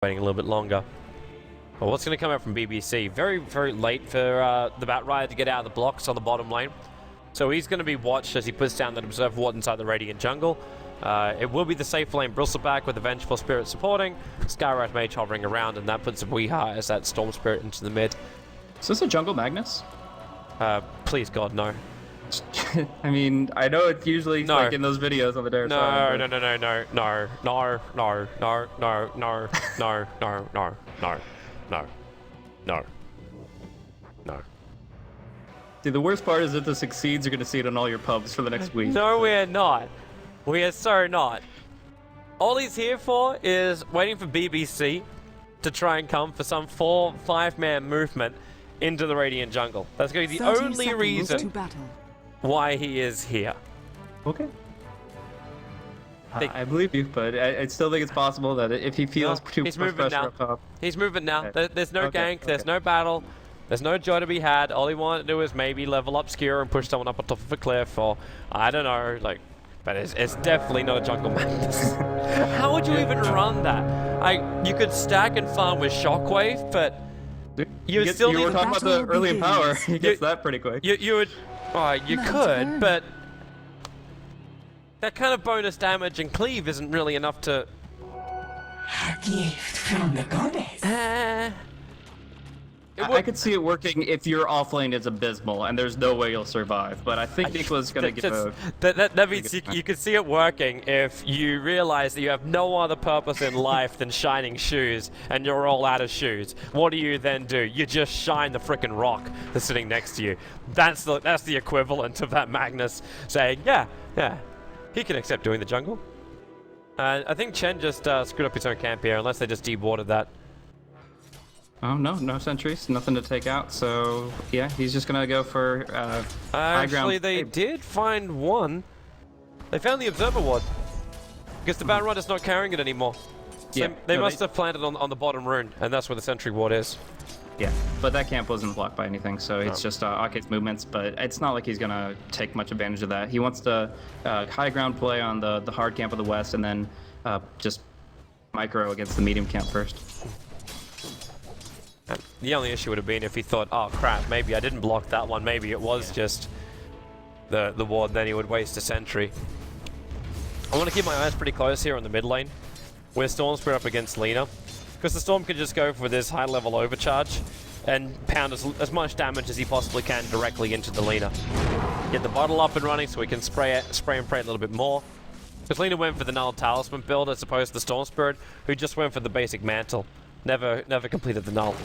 Waiting a little bit longer. Well, what's going to come out from BBC? Very, very late for the Batrider to get out of the blocks on the bottom lane. So he's going to be watched as he puts down that Observer Ward inside the Radiant jungle. It will be the safe lane Bristleback with the Vengeful Spirit supporting, Skywrath Mage hovering around, and that puts Weeha as that Storm Spirit into the mid. Is this a jungle Magnus? Please God, no. I mean, I know it's usually No. like in those videos on the Dota side. No. See, the worst part is if this succeeds, you're going to see it on all your pubs for the next week. No, we're not. We are so not. All he's here for is waiting for BBC to try and come for some 4-5-man movement into the Radiant jungle. That's going to be the only reason why he is here. Okay. I believe you, but I still think it's possible that if he feels too much pressure up top. He's moving now. Okay. There's no gank, there's no battle, there's no joy to be had. All he wanted to do is maybe level up Skewer and push someone up on top of a cliff, or I don't know, like, but it's definitely not a jungle Magnus. How would you even run that? You could stack and farm with Shockwave, but you still need. You were talking about the early in power. He gets that pretty quick. You would. You could, but that kind of bonus damage and cleave isn't really enough to. A gift from the goddess. I could see it working if your offlane is abysmal and there's no way you'll survive, but I think Nico's going to give a... That means you could see it working if you realize that you have no other purpose in life than shining shoes, and you're all out of shoes. What do you then do? You just shine the frickin' rock that's sitting next to you. That's the equivalent of that Magnus saying, yeah, he can accept doing the jungle. I think Chen just screwed up his own camp here, unless they just deboarded that. Oh, no sentries, nothing to take out, so yeah, he's just gonna go for high ground. Actually, they did find one. They found the Observer Ward, because the Batrider's not carrying it anymore. So Yeah, they must have planted on the bottom rune, and that's where the sentry ward is. Yeah, but that camp wasn't blocked by anything, so it's just Arcade's movements, but it's not like he's gonna take much advantage of that. He wants to high ground play on the hard camp of the west, and then just micro against the medium camp first. The only issue would have been if he thought, oh crap, maybe I didn't block that one, maybe it was just the ward, then he would waste a sentry. I want to keep my eyes pretty close here on the mid lane, where Storm's put up against Lina, because the Storm can just go for this high level overcharge and pound as much damage as he possibly can directly into the Lina. Get the bottle up and running so we can spray and pray a little bit more. Because Lina went for the Null Talisman build as opposed to the Storm Spirit, who just went for the basic mantle. Never completed the null.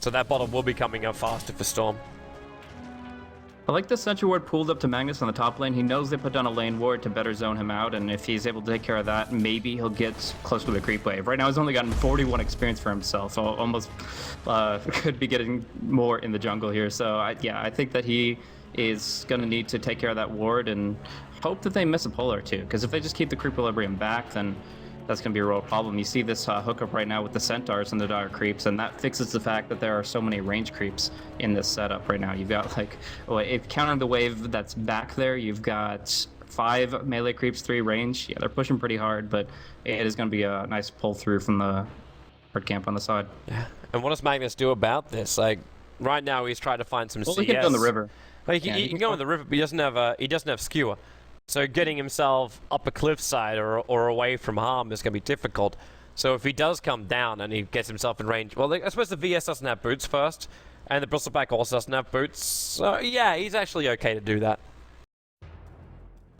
So that bottom will be coming up faster for Storm. I like the Sentry Ward pulled up to Magnus on the top lane. He knows they put down a lane ward to better zone him out, and if he's able to take care of that, maybe he'll get close with a creep wave. Right now he's only gotten 41 experience for himself, so almost could be getting more in the jungle here. So I think that he is going to need to take care of that ward and hope that they miss a pull or two, because if they just keep the creep equilibrium back, then that's going to be a real problem. You see this hookup right now with the Centaurs and the Dire creeps, and that fixes the fact that there are so many range creeps in this setup right now. You've got, like, if countering the wave that's back there, you've got 5 melee creeps, 3 range. Yeah, they're pushing pretty hard, but it is going to be a nice pull through from the hard camp on the side. Yeah. And what does Magnus do about this? Like, right now he's trying to find some CS. He can go in the river. Like, he can go in the river, but he doesn't have Skewer. So getting himself up a cliffside or away from harm is going to be difficult. So if he does come down and he gets himself in range, well, I suppose the VS doesn't have boots first, and the Bristleback also doesn't have boots. So yeah, he's actually okay to do that.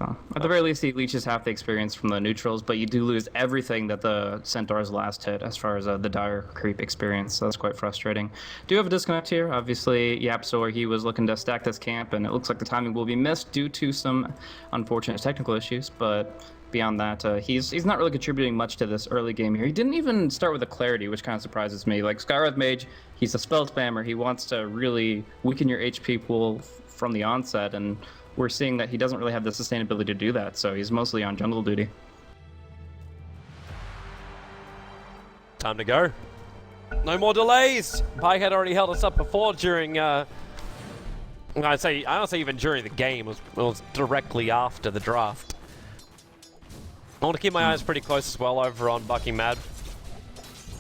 At the very least, he leeches half the experience from the neutrals, but you do lose everything that the Centaurs last hit as far as the Dire creep experience, so that's quite frustrating. Do have a disconnect here. Obviously, Yapsor, he was looking to stack this camp, and it looks like the timing will be missed due to some unfortunate technical issues, but beyond that, he's not really contributing much to this early game here. He didn't even start with a clarity, which kind of surprises me. Like, Skywrath Mage, he's a spell spammer. He wants to really weaken your HP pool from the onset, and we're seeing that he doesn't really have the sustainability to do that, so he's mostly on jungle duty. Time to go. No more delays. Pike had already held us up before during, I don't say even during the game. It was directly after the draft. I want to keep my eyes pretty close as well over on Bucky Mad.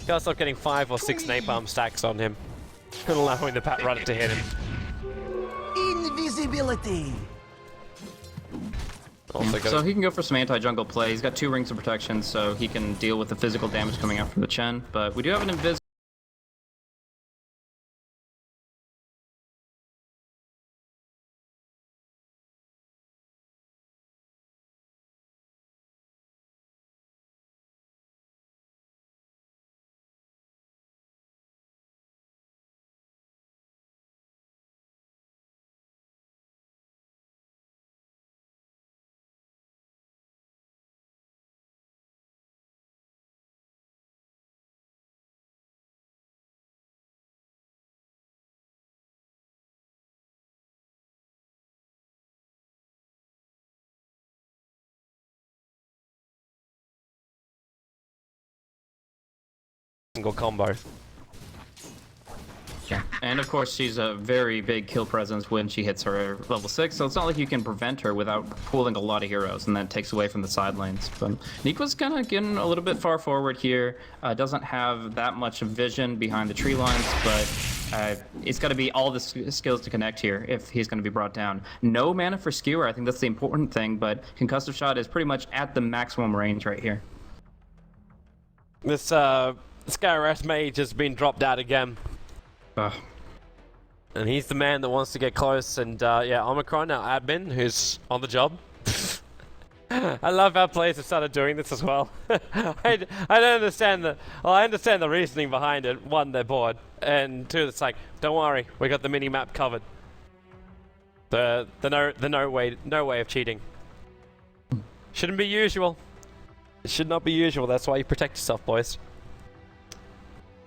Gotta stop getting 5 or 6 napalm stacks on him. And allowing the Pat Runner to hit him. Invisibility. Also So he can go for some anti-jungle play. He's got 2 rings of protection, so he can deal with the physical damage coming out from the Chen. But we do have an invis. Single combo. Yeah. And of course, she's a very big kill presence when she hits her level 6, so it's not like you can prevent her without pooling a lot of heroes, and that takes away from the side lanes. But Nico's kind of getting a little bit far forward here. Doesn't have that much vision behind the tree lines, but it's got to be all the skills to connect here if he's going to be brought down. No mana for Skewer, I think that's the important thing, but Concussive Shot is pretty much at the maximum range right here. This Skyrest Mage has been dropped out again. And he's the man that wants to get close, and yeah, Omicron, our admin, who's on the job. I love how players have started doing this as well. I don't understand I understand the reasoning behind it. 1, they're bored, and 2, it's like, don't worry, we got the mini map covered. The no way of cheating. Shouldn't be usual. It should not be usual. That's why you protect yourself, boys.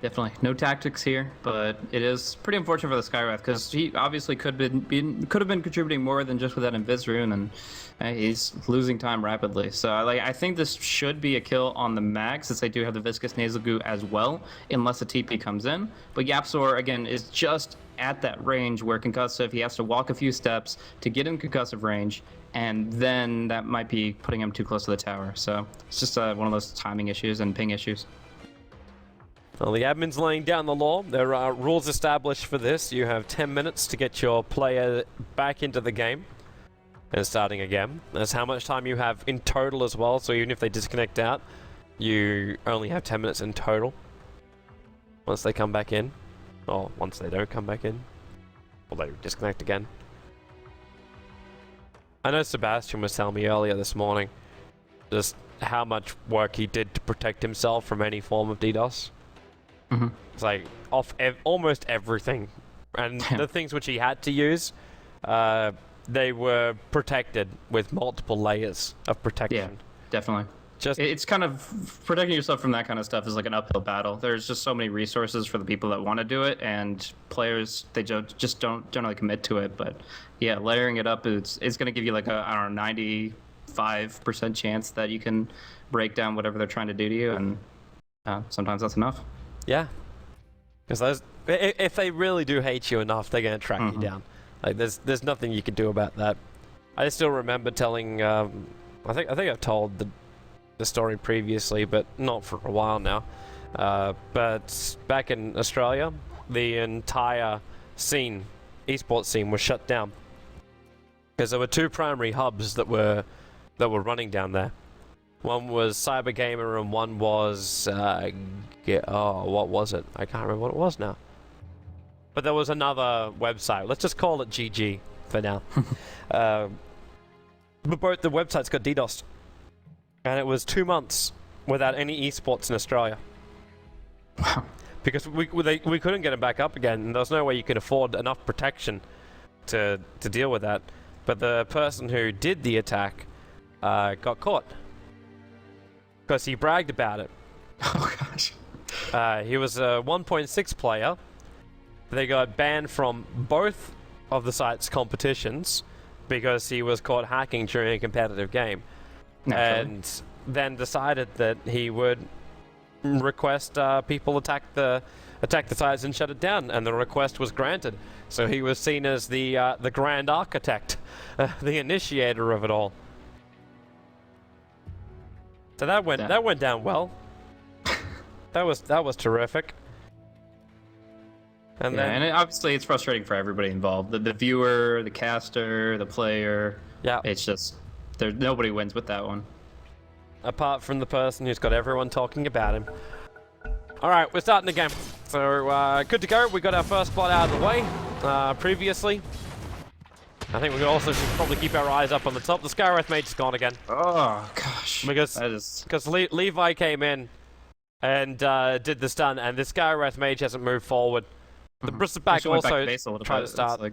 Definitely no tactics here, but it is pretty unfortunate for the Skywrath because he obviously could have been contributing more than just with that Invis rune, and he's losing time rapidly. So I think this should be a kill on the mag since they do have the Viscous Nasal Goo as well, unless a TP comes in. But Yapzor again is just at that range where concussive, he has to walk a few steps to get in concussive range, and then that might be putting him too close to the tower. So it's just one of those timing issues and ping issues. Well, the admin's laying down the law. There are rules established for this. You have 10 minutes to get your player back into the game and starting again. That's how much time you have in total as well. So even if they disconnect out, you only have 10 minutes in total once they come back in. Or once they don't come back in. Or they disconnect again. I know Sebastian was telling me earlier this morning just how much work he did to protect himself from any form of DDoS. Mm-hmm. It's like off almost everything, and the things which he had to use, they were protected with multiple layers of protection. Yeah, definitely. It's kind of protecting yourself from that kind of stuff is like an uphill battle. There's just so many resources for the people that want to do it, and players they just don't generally commit to it. But yeah, layering it up it's going to give you like a 95% chance that you can break down whatever they're trying to do to you, and sometimes that's enough. Yeah, because if they really do hate you enough, they're gonna track you down. Like there's nothing you can do about that. I still remember telling. I think I've told the story previously, but not for a while now. But back in Australia, the entire scene, esports scene, was shut down because there were 2 primary hubs that were running down there. One was Cybergamer and one was, what was it? I can't remember what it was now. But there was another website. Let's just call it GG for now. But both the websites got DDoSed. And it was 2 months without any esports in Australia. Wow. Because we couldn't get it back up again, and there was no way you could afford enough protection to deal with that. But the person who did the attack got caught. Because he bragged about it. Oh gosh. He was a 1.6 player. They got banned from both of the site's competitions because he was caught hacking during a competitive game. Naturally. And then decided that he would request people attack the sites and shut it down, and the request was granted. So he was seen as the grand architect, the initiator of it all. So that went down well. That was terrific. And Yeah, then and obviously it's frustrating for everybody involved. The viewer, the caster, the player. yeah, It's just nobody wins with that one. apart from the person who's got everyone talking about him. All right, we're starting the game. So good to go. We got our first spot out of the way. Previously, I think we also should probably keep our eyes up on the top. The Skywrath Mage is gone again. Oh gosh, Because Levi came in and did the stun, and the Skywrath Mage hasn't moved forward. The Bristleback also tried to start.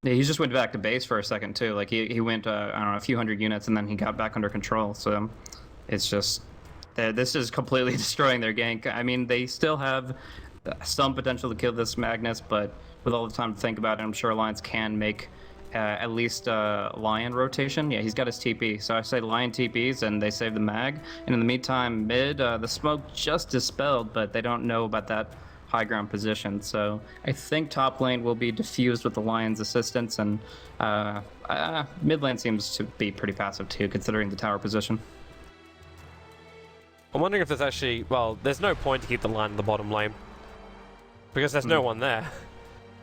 Yeah, he just went back to base for a second too. Like he went I don't know, a few hundred units, and then he got back under control. So it's just this is completely destroying their gank. I mean, they still have some potential to kill this Magnus, but with all the time to think about it, I'm sure Alliance can make at least Lion rotation. Yeah, he's got his TP. So I say Lion TPs, and they save the mag. And in the meantime, mid, the smoke just dispelled, but they don't know about that high ground position. So I think top lane will be diffused with the Lion's assistance, and mid lane seems to be pretty passive too, considering the tower position. I'm wondering if there's actually... Well, there's no point to keep the line in the bottom lane. Because there's no one there.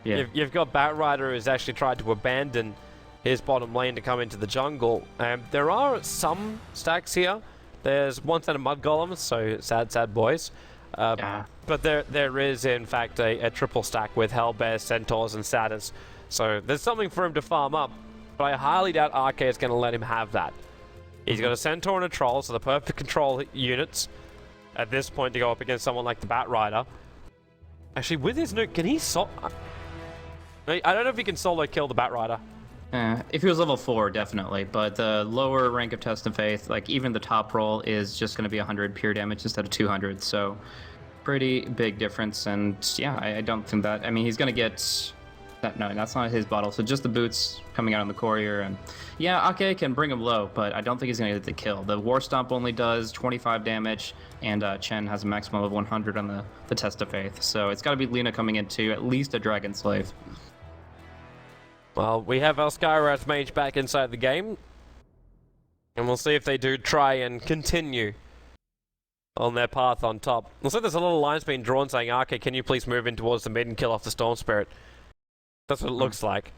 Yeah. You've got Batrider who's actually tried to abandon his bottom lane to come into the jungle. There are some stacks here. There's one set of mud golems, so sad boys. But there is, in fact, a triple stack with Hellbears, Centaurs, and Satyrs. So there's something for him to farm up. But I highly doubt RK is going to let him have that. He's got a Centaur and a Troll, so the perfect control units at this point to go up against someone like the Batrider. Actually, with his nuke, can he I don't know if he can solo kill the Batrider. If he was level 4, definitely. But the lower rank of Test of Faith, like even the top roll, is just going to be 100 pure damage instead of 200. So pretty big difference. And yeah, I don't think that... I mean, he's going to get... No, that's not his bottle. So just the boots coming out on the courier. And yeah, Ake can bring him low, but I don't think he's going to get the kill. The War Stomp only does 25 damage, and Chen has a maximum of 100 on the Test of Faith. So it's got to be Lina coming into at least a Dragon Slave. Well, we have our Skywrath Mage back inside the game. And we'll see if they do try and continue on their path on top. Looks like there's a little line's being drawn saying, "Okay, can you please move in towards the mid and kill off the Storm Spirit?" That's what it looks like.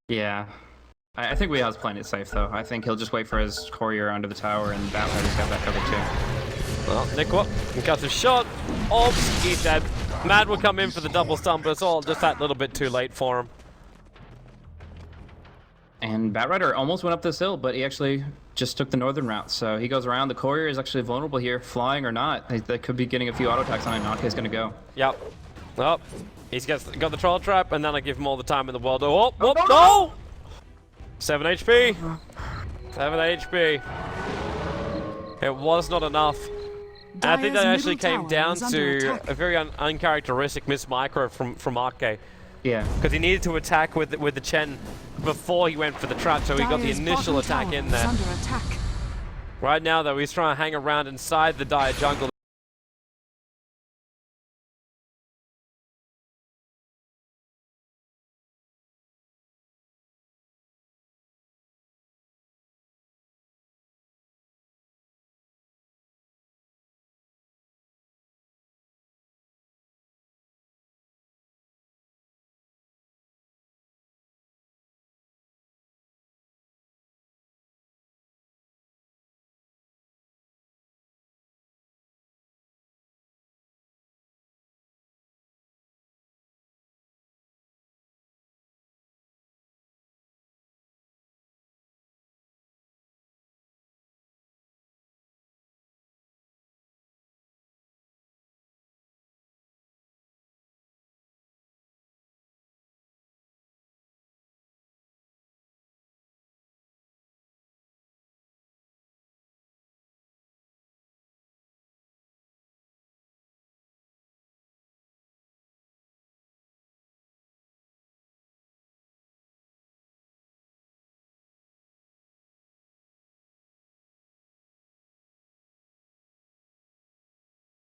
Yeah. I think Weeha's playing it safe, though. I think he'll just wait for his courier under the tower, and Batrider's got that covered, too. Well, Nick he cuts a shot. Oops, he's dead. Mad will come in for the double stun, but it's all just that little bit too late for him. And Batrider almost went up this hill, but he actually just took the northern route. So he goes around. The courier is actually vulnerable here, flying or not. They could be getting a few auto attacks on it. Nake's going to go. Yep. Oh, he's got the troll trap, and then I give him all the time in the world. Oh, no! 7 HP. 7 HP. It was not enough. And I think that actually came down to a very uncharacteristic miss micro from Arke. Yeah. Because he needed to attack with the Chen before he went for the trap, so he got the initial attack in there. Right now, though, he's trying to hang around inside the Dire jungle.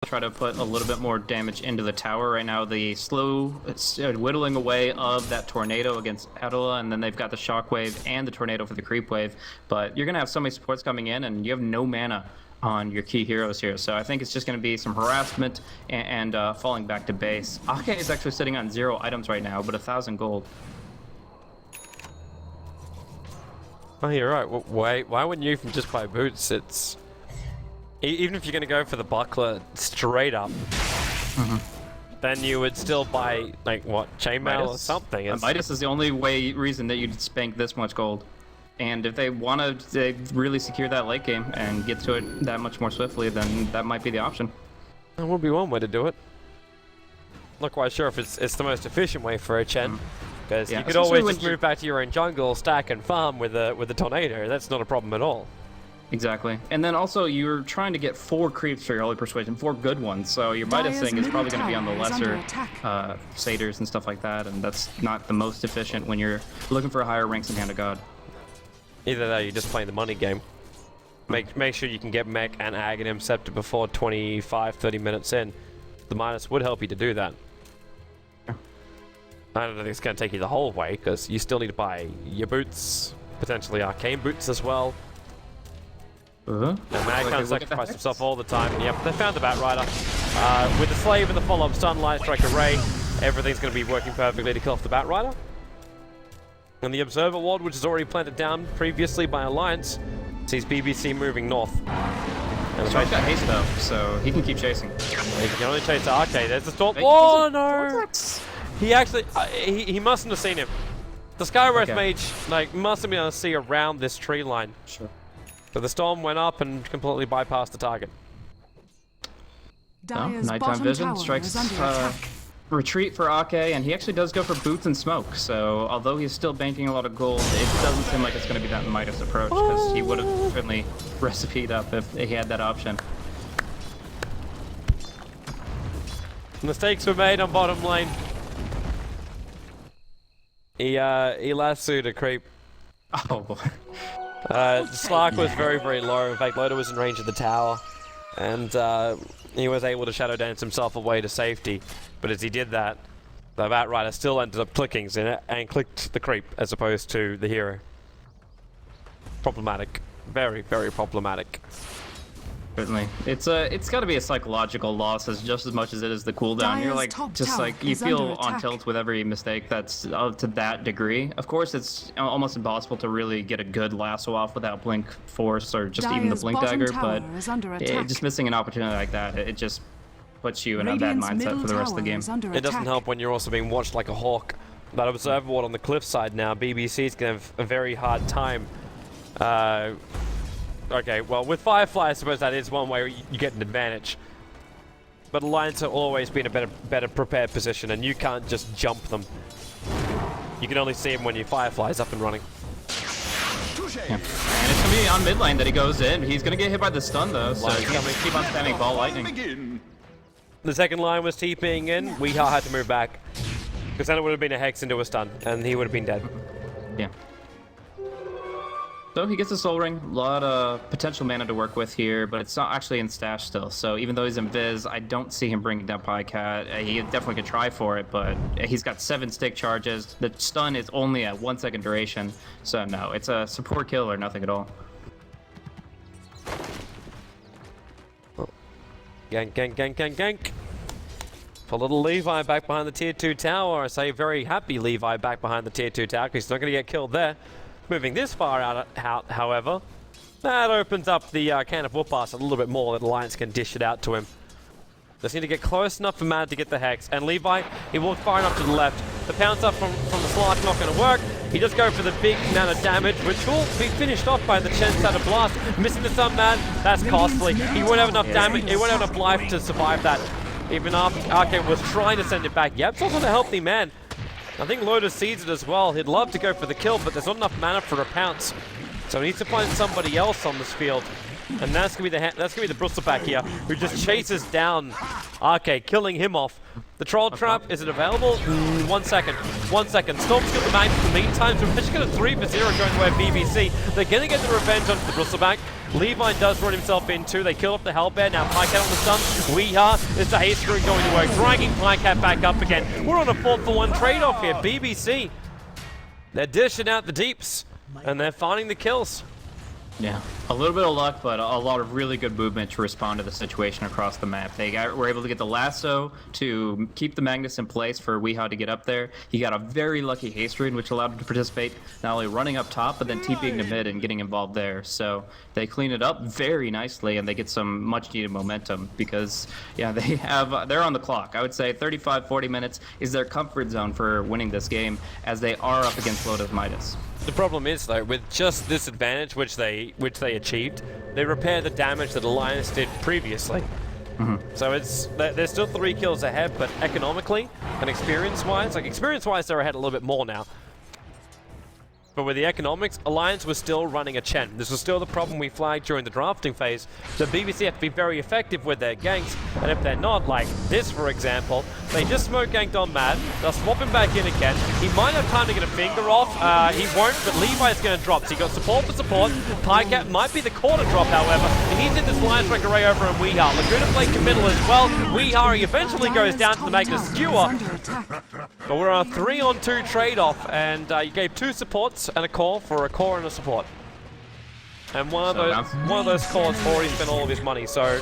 Try to put a little bit more damage into the tower. Right now, the slow whittling away of that tornado against Adela, and then they've got the shockwave and the tornado for the creep wave. But you're going to have so many supports coming in, and you have no mana on your key heroes here. So I think it's just going to be some harassment and falling back to base. Ake is actually sitting on 0 items right now, but 1,000 gold. Oh, you're right. Why wouldn't you even just buy boots? It's even if you're going to go for the buckler straight up, then you would still buy like what, chainmail or something. Midas is the only reason that you'd spank this much gold. And if they want to really secure that late game and get to it that much more swiftly, then that might be the option. That would be one way to do it. Not quite sure if it's the most efficient way for a Chen, because you could always just move back to your own jungle, stack and farm with a tornado. That's not a problem at all. Exactly. And then also you're trying to get 4 creeps for your Holy Persuasion, 4 good ones. So your Midas thing is probably going to be on the lesser satyrs and stuff like that, and that's not the most efficient when you're looking for a higher ranks in Hand of God. Either that or you're just playing the money game. Make sure you can get Mech and Aghanim Scepter before 25-30 minutes in. The Midas would help you to do that. I don't think it's going to take you the whole way, because you still need to buy your boots, potentially arcane boots as well. And Mag can't sacrifice himself all the time. Yep, they found the Batrider. With the Slave and the follow-up stun, Light Strike Array, everything's going to be working perfectly to kill off the Batrider. And the Observer Ward, which is already planted down previously by Alliance, sees BBC moving north. And so he's got haste though, so he can keep chasing. He can only chase the Arcade. There's the storm. Oh no! He actually, he mustn't have seen him. The Skywrath Mage must have been able to see around this tree line. Sure. So the storm went up and completely bypassed the target. Nighttime vision strikes retreat for Ake, and he actually does go for boots and smoke. So although he's still banking a lot of gold, it doesn't seem like it's going to be that Midas approach, because he would have certainly recipe'd up if he had that option. Mistakes were made on bottom lane. He lassoed a creep. Oh boy. Slark was very, very low. In fact, Loda was in range of the tower, and he was able to shadow dance himself away to safety. But as he did that, the Batrider still ended up clicking and clicked the creep as opposed to the hero. Problematic. Very, very problematic. Certainly. It's got to be a psychological loss just as much as it is the cooldown. You're you feel on tilt with every mistake that's to that degree. Of course, it's almost impossible to really get a good lasso off without Blink Force or just even the Blink Dagger, but just missing an opportunity like that, it just puts you in a bad mindset for the rest of the game. It doesn't help when you're also being watched like a hawk. That Observer Ward on the cliff side now, BBC's going to have a very hard time. Okay, well, with Firefly, I suppose that is one way you get an advantage. But Alliance will always be in a better prepared position, and you can't just jump them. You can only see them when your Firefly's up and running. Yeah. And it's going to be on mid lane that he goes in. He's going to get hit by the stun, though, so he's going to keep on spamming Ball Lightning. The second line was TPing in. Weehaw had to move back, because then it would have been a Hex into a stun, and he would have been dead. Yeah. So he gets a Soul Ring, a lot of potential mana to work with here, but it's not actually in stash still. So even though he's in Viz, I don't see him bringing down Pycat. He definitely could try for it, but he's got 7 stick charges. The stun is only at 1 second duration. So no, it's a support kill or nothing at all. Gank, gank, gank, gank, gank. For little Levi back behind the tier 2 tower. I say very happy Levi back behind the tier 2 tower, because he's not going to get killed there. Moving this far out, however, that opens up the can of whoop-ass a little bit more that Alliance can dish it out to him. Just need to get close enough for Mad to get the Hex. And Levi, he walked far enough to the left. The pounce up from the Slark not going to work. He does go for the big amount of damage, which will be finished off by the Chen Shatter Blast. Missing the Sun Mad, that's costly. He won't have enough damage, he won't have enough life to survive that. Even after Arcane was trying to send it back. Yep's also a healthy man. I think Lotus sees it as well. He'd love to go for the kill, but there's not enough mana for a pounce. So he needs to find somebody else on this field. And that's gonna be the Bristleback here, who just chases down Arcade, killing him off. The Troll Trap, is it available? 1 second. 1 second. Storm's got the Magnus in the meantime, so we're just going to 3-0 going the way of BBC. They're going to get the revenge onto the Bristleback. Levi does run himself in too. They kill off the Hellbear. Now Pycat on the stun. Weehaw is the haste screw going to work, dragging Pycat back up again. We're on a 4-for-1 trade-off here. BBC, they're dishing out the deeps, and they're finding the kills. Yeah, a little bit of luck, but a lot of really good movement to respond to the situation across the map. Were able to get the lasso to keep the Magnus in place for Weehaw to get up there. He got a very lucky haste read, which allowed him to participate, not only running up top, but then TPing to mid and getting involved there. So they clean it up very nicely, and they get some much-needed momentum because, yeah, they're on the clock. I would say 35, 40 minutes is their comfort zone for winning this game, as they are up against Lotus Midas. The problem is, though, with just this advantage which they achieved, they repair the damage that Alliance did previously. So they're still 3 kills ahead, but economically and experience-wise, they're ahead a little bit more now. But with the economics, Alliance was still running a Chen. This was still the problem we flagged during the drafting phase. The BBC have to be very effective with their ganks, and if they're not, like this for example, they just smoke ganked on Mad, they'll swap him back in again. He might have time to get a finger off, he won't, but Levi's going to drop. So you got support for support. Pycat might be the corner drop, however, and he's in this Lion Strike array over on Weehaw. Laguna play committal as well. Weehaw eventually goes down to the Magnus Skewer. But we're on a 3-on-2 trade-off, and you gave 2 supports and a core for a core and a support. And one of those cores already spent all of his money, so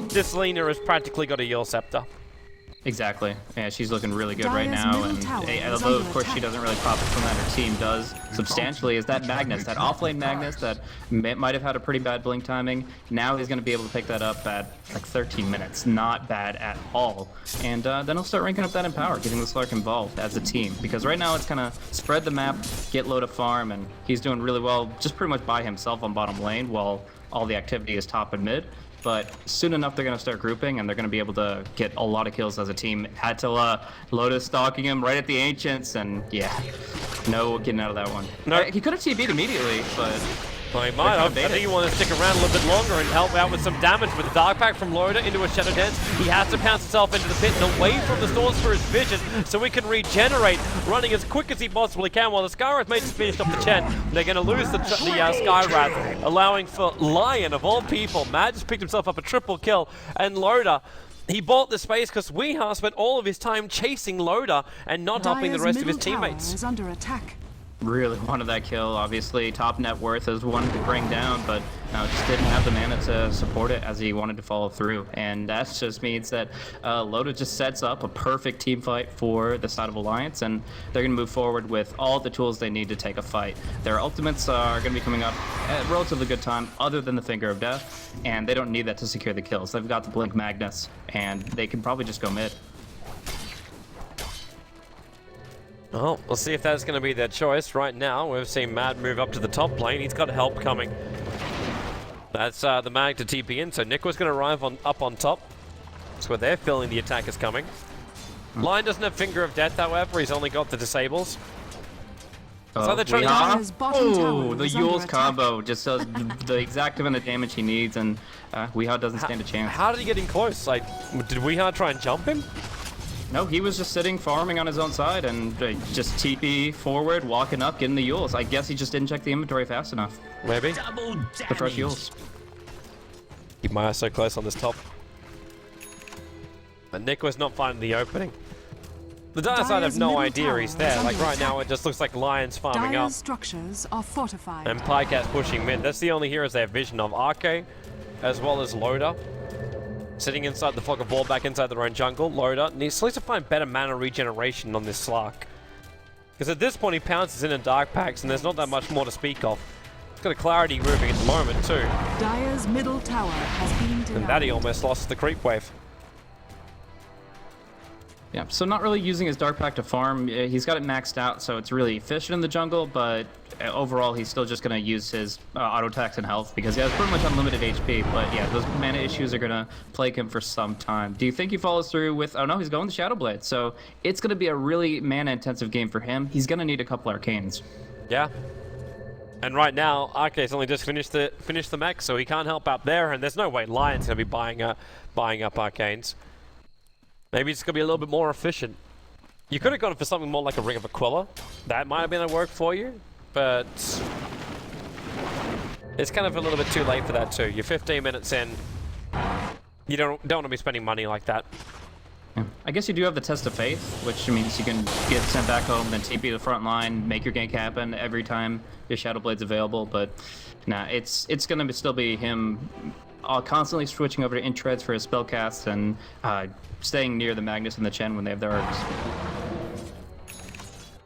this Lena has practically got a Yule Scepter. Exactly. Yeah, she's looking really good right now, and although of course she doesn't really profit from that, her team does substantially, is that Magnus, that offlane Magnus that might have had a pretty bad blink timing. Now he's going to be able to pick that up at like 13 minutes. Not bad at all. And then he'll start ranking up that Empower, getting the Slark involved as a team, because right now it's kind of spread the map, get low to farm, and he's doing really well just pretty much by himself on bottom lane while all the activity is top and mid. But soon enough, they're going to start grouping, and they're going to be able to get a lot of kills as a team. Had to Lotus stalking him right at the Ancients, and yeah, no getting out of that one. No. He could have TB'd immediately, but... Well, he might have. I think he wanted to stick around a little bit longer and help out with some damage with the Dark Pack from Loda into a Shadow Dance. He has to pounce himself into the pit and away from the Source for his vision so he can regenerate, running as quick as he possibly can while the Skywrath mate just finished off the Chen. They're going to lose the Skywrath, allowing for Lion, of all people. Mad just picked himself up a triple kill, and Loda, he bought the space because Weehaw spent all of his time chasing Loda and not helping the rest of his teammates. Is under attack. Really wanted that kill. Obviously, top net worth is one to bring down, but just didn't have the mana to support it as he wanted to follow through. And that just means that Loda just sets up a perfect team fight for the side of Alliance, and they're going to move forward with all the tools they need to take a fight. Their ultimates are going to be coming up at a relatively good time, other than the Finger of Death, and they don't need that to secure the kills. They've got the Blink Magnus, and they can probably just go mid. Well, we'll see if that's going to be their choice. Right now, we've seen Mad move up to the top lane. He's got help coming. That's the Mag to TP in, so Nick was going to arrive up on top. That's where they're feeling the attack is coming. Lion doesn't have Finger of Death, however. He's only got the disables. So they're trying to... the Yule's combo just does the exact amount of damage he needs, and Weehaw doesn't stand a chance. How did he get in close? Like, did Weehaw try and jump him? No, he was just sitting, farming on his own side, and just TP forward, walking up, getting the Yules. I guess he just didn't check the inventory fast enough. Maybe. The fresh Yules. Keep my eyes so close on this top. But Nick was not finding the opening. The Dire side have no idea he's there. Like right now, it just looks like Lion's farming up. Structures are fortified. And Pycat's pushing mid. That's the only heroes they have vision of. Arke, as well as Loda. Sitting inside the Fog of War, back inside their own jungle. Loda needs to find better mana regeneration on this Slark. Because at this point he pounces in Dark Packs and there's not that much more to speak of. He's got a Clarity moving at the moment too. Dire's middle tower has been denied. And that he almost lost the creep wave. Yeah, so not really using his Dark Pack to farm. He's got it maxed out, so it's really efficient in the jungle, but overall he's still just going to use his auto attacks and health because he has pretty much unlimited HP, but yeah, those mana issues are going to plague him for some time. Do you think he follows through with... Oh no, he's going to Shadow Blade, so it's going to be a really mana-intensive game for him. He's going to need a couple Arcanes. Yeah. And right now, Arce's only just finished the mech, so he can't help out there, and there's no way Lion's going to be buying up Arcanes. Maybe it's going to be a little bit more efficient. You could have gone for something more like a Ring of Aquila. That might have been a work for you, but it's kind of a little bit too late for that too. You're 15 minutes in. You don't want to be spending money like that. Yeah. I guess you do have the test of faith, which means you can get sent back home, then TP to the front line, make your gank happen every time your Shadow Blade's available. But nah, it's gonna still be him constantly switching over to Intreads for his spell casts and staying near the Magnus and the Chen when they have their arcs.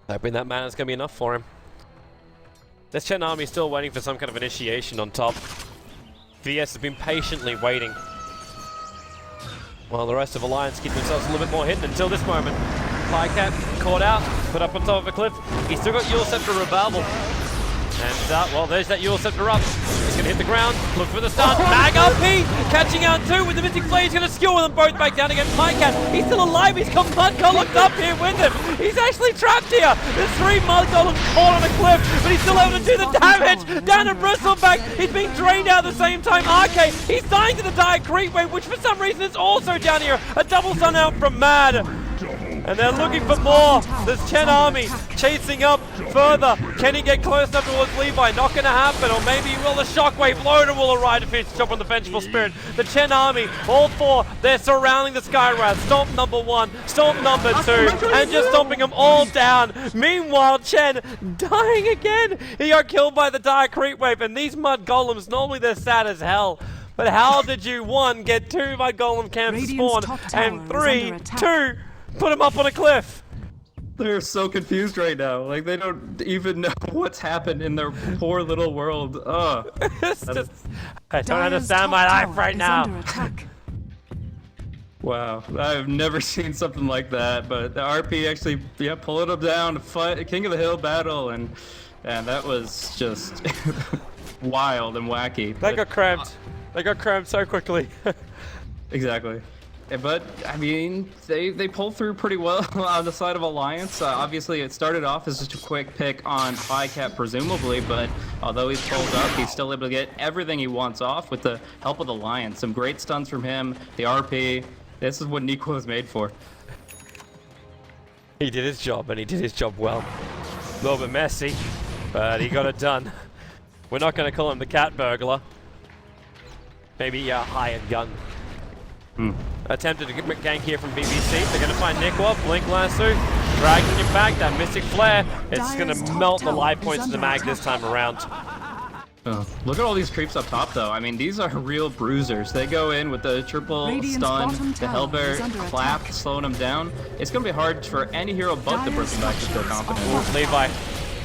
Hoping that mana's gonna be enough for him. This Chen army is still waiting for some kind of initiation on top. VS has been patiently waiting, while the rest of Alliance keep themselves a little bit more hidden until this moment. Pycat caught out, put up on top of a cliff. He's still got Eul Scepter revival. And, well, there's that Eul Scepter up. He's going to hit the ground, look for the stun. Mag RP catching out too with the Mystic Flame. He's going to skewer them both back down against Pycat. He's still alive. He's got Mud Golems up here with him. He's actually trapped here. There's 3 Mud Golems caught on a cliff, but he's still able to do the damage down to Bristleback. He's being drained out at the same time. RK, he's dying to the dire creep wave, which for some reason is also down here. A double stun out from Mad. And they're looking for more. This Chen army chasing up further. Can he get close enough towards Levi? Not going to happen. Or maybe will the Shockwave loader will arrive to finish the job on the Vengeful Spirit. The Chen army, all 4, they're surrounding the Skywrath. Stomp number 1, stomp number 2, and just stomping them all down. Meanwhile, Chen dying again. He got killed by the Dire Creep Wave. And these Mud Golems, normally they're sad as hell. But how did you, 1, get 2 Mud Golem camps to spawn, and 3, 2, put him up on a cliff? They're so confused right now. Like, they don't even know what's happened in their poor little world. Ugh. I don't understand my life right now. Wow, I've never seen something like that. But the RP actually, pulling them down to fight a King of the Hill battle, and that was just wild and wacky. They got cramped. They got cramped so quickly. Exactly. But, I mean, they pull through pretty well on the side of Alliance. Obviously, it started off as just a quick pick on Pycat, presumably, but although he's pulled up, he's still able to get everything he wants off with the help of the Alliance. Some great stuns from him, the RP. This is what Nico was made for. He did his job, and he did his job well. A little bit messy, but he got it done. We're not going to call him the cat burglar. Maybe a hired gun. Attempted to get gank here from BBC. They're going to find Nikwa, Blink Lasso, dragging him back. That Mystic Flare, it's going to melt the life points of the Mag this time around. Look at all these creeps up top, though. I mean, these are real bruisers. They go in with the triple stun, the Hellbear clap, slowing them down. It's going to be hard for any hero but the Bristleback to feel confident. Levi,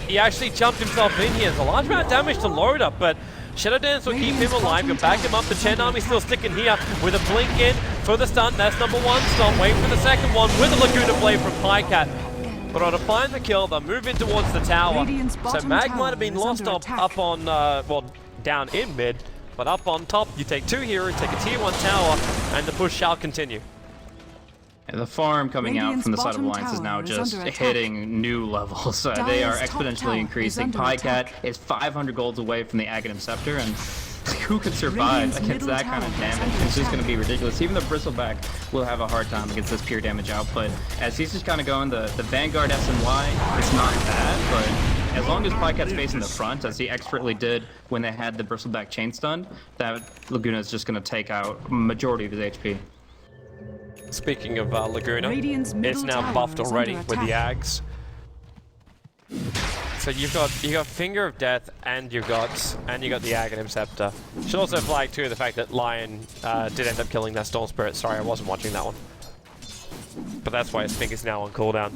he actually jumped himself in here. There's a large amount of damage to load up, but Shadow Dance will keep him alive, can back him up. The Chen army still sticking here with a blink in for the stun. That's number 1 stun. Wait for the second one with the Laguna Blade from Pycat. But on to find the kill, they'll move in towards the tower. So Mag might have been lost up on, well, down in mid, but up on top, you take 2 heroes, take a tier 1 tower, and the push shall continue. And the farm coming out from the side of Alliance is now just hitting new levels. They are exponentially increasing. Pycat is 500 golds away from the Aghanim Scepter, and who could survive against that kind of damage? It's just going to be ridiculous. Even the Bristleback will have a hard time against this pure damage output. As he's just kind of going the Vanguard SNY, it's not bad, but as long as Pycat's facing the front, as he expertly did when they had the Bristleback chain stun, that Laguna is just going to take out majority of his HP. Speaking of Laguna, it's now buffed already with the Ags. So you've got Finger of Death, and you got the Aghanim Scepter. Should also flag too the fact that Lion did end up killing that Storm Spirit. Sorry, I wasn't watching that one. But that's why his finger's now on cooldown.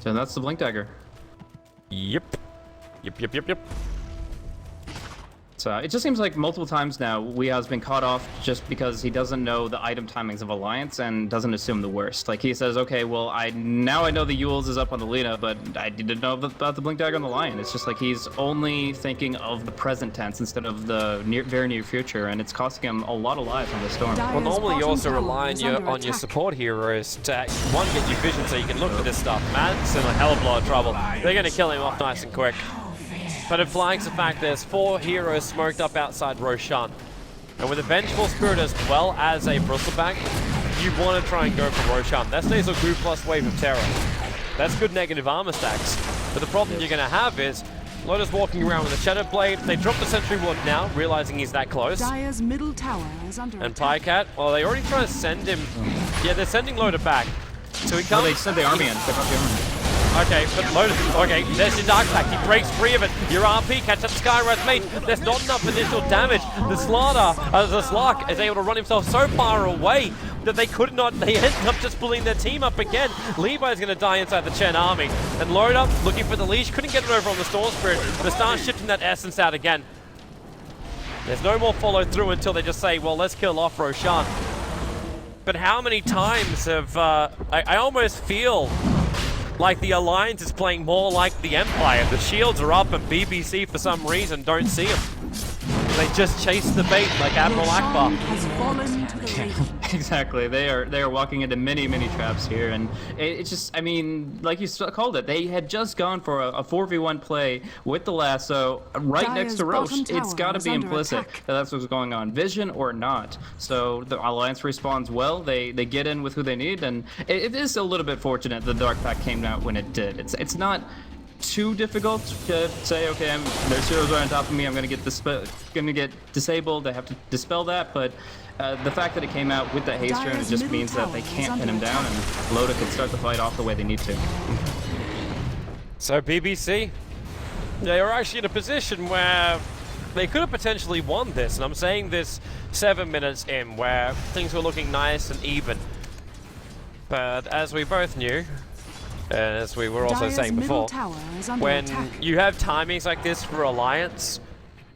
So that's the Blink Dagger. Yep. So it just seems like multiple times now Weeha's been caught off just because he doesn't know the item timings of Alliance and doesn't assume the worst. Like he says, okay, well now I know the Eul's is up on the Lina, but I didn't know about the Blink Dagger on the Lion. It's just like he's only thinking of the present tense instead of the very near future, and it's costing him a lot of lives on the Storm. Well, normally you also rely on your support heroes to, one, get you vision so you can look for this stuff. Matt's in a hell of a lot of trouble. They're going to kill him off nice and quick. But it flags the fact there's 4 heroes smoked up outside Roshan. And with a Vengeful Spirit as well as a Bristleback, you want to try and go for Roshan. That's Nasal Goo plus Wave of Terror. That's good negative armor stacks. But the problem you're going to have is Loda's walking around with a Shadow Blade. They drop the Sentry Ward now, realizing he's that close. Dire's middle tower is under And attack. Pycat, well, they already try to send him. Yeah, they're sending Loda back. So he Oh, can't. they sent the army in. They brought the army in. Okay, but Loda. Okay, there's your Dark Pact. He breaks free of it. Your RP catch up Skywrath Mage. There's not enough initial damage. The Slark is able to run himself so far away that they could not. They end up just pulling their team up again. Levi's going to die inside the Chen army. And Loda, looking for the leash, couldn't get it over on the Storm Spirit. The Star shifting that essence out again. There's no more follow through until they just say, well, let's kill off Roshan. But how many times have I almost feel like the Alliance is playing more like the Empire. The shields are up and BBC for some reason don't see them. They just chase the bait like Admiral Akbar. Roshan has fallen to the Radiant. Exactly. They are walking into many traps here, and it's just, I mean, like you called it, they had just gone for a 4v1 play with the lasso right next to Dire's Roche. bottom It's got to tower be is under implicit attack. that that's what's going on, vision or not. So the Alliance responds well. They get in with who they need, and it is a little bit fortunate the Dark Pact came out when it did. It's not too difficult to say, okay, there's heroes right on top of me. I'm gonna get disabled. I have to dispel that. But the fact that it came out with that haste turn, it Dire's just middle means that tower they is can't pin under him down, attack. and Loda can start the fight off the way they need to. So BBC, they are actually in a position where they could have potentially won this, and I'm saying this 7 minutes in, where things were looking nice and even. But as we both knew, and as we were also Dire's saying middle before, tower is under when attack. you have timings like this for Alliance,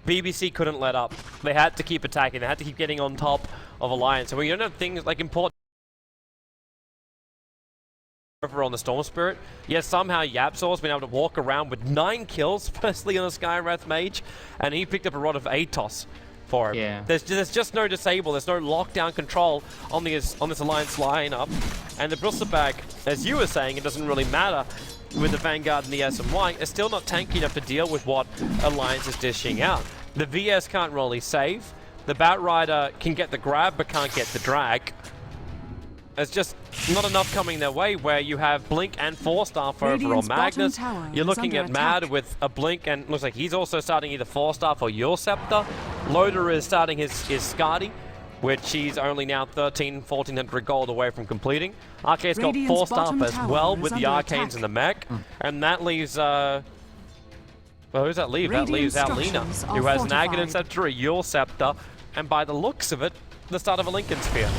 BBC couldn't let up. They had to keep attacking. They had to keep getting on top of Alliance. And when you don't have things like important over on the Storm Spirit, yes, somehow Yapzor's been able to walk around with 9 kills, firstly on a Skywrath Mage, and he picked up a rod of Atos for him. Yeah. There's just no disable, there's no lockdown control on this Alliance lineup. And the Bristol Bag, as you were saying, it doesn't really matter with the Vanguard and the SMY, it's still not tanky enough to deal with what Alliance is dishing out. The VS can't really save, the Batrider can get the grab but can't get the drag. There's just not enough coming their way where you have Blink and 4-Staff over on Radiant's bottom Magnus. tower You're is looking under at Mad attack. with a Blink, and looks like he's also starting either 4-Staff or Yule Scepter. Loader is starting his Skadi, which he's only now 1,400 gold away from completing. Arcade's got Radiant's 4-Staff bottom as tower well is with the under Arcanes attack. and the Mech. And that leaves, well, who's that leave? That Radiant leaves Alina, structures who are has an Aghanim fortified. Scepter, a Yule Scepter, and by the looks of it, the start of a Lincoln Sphere.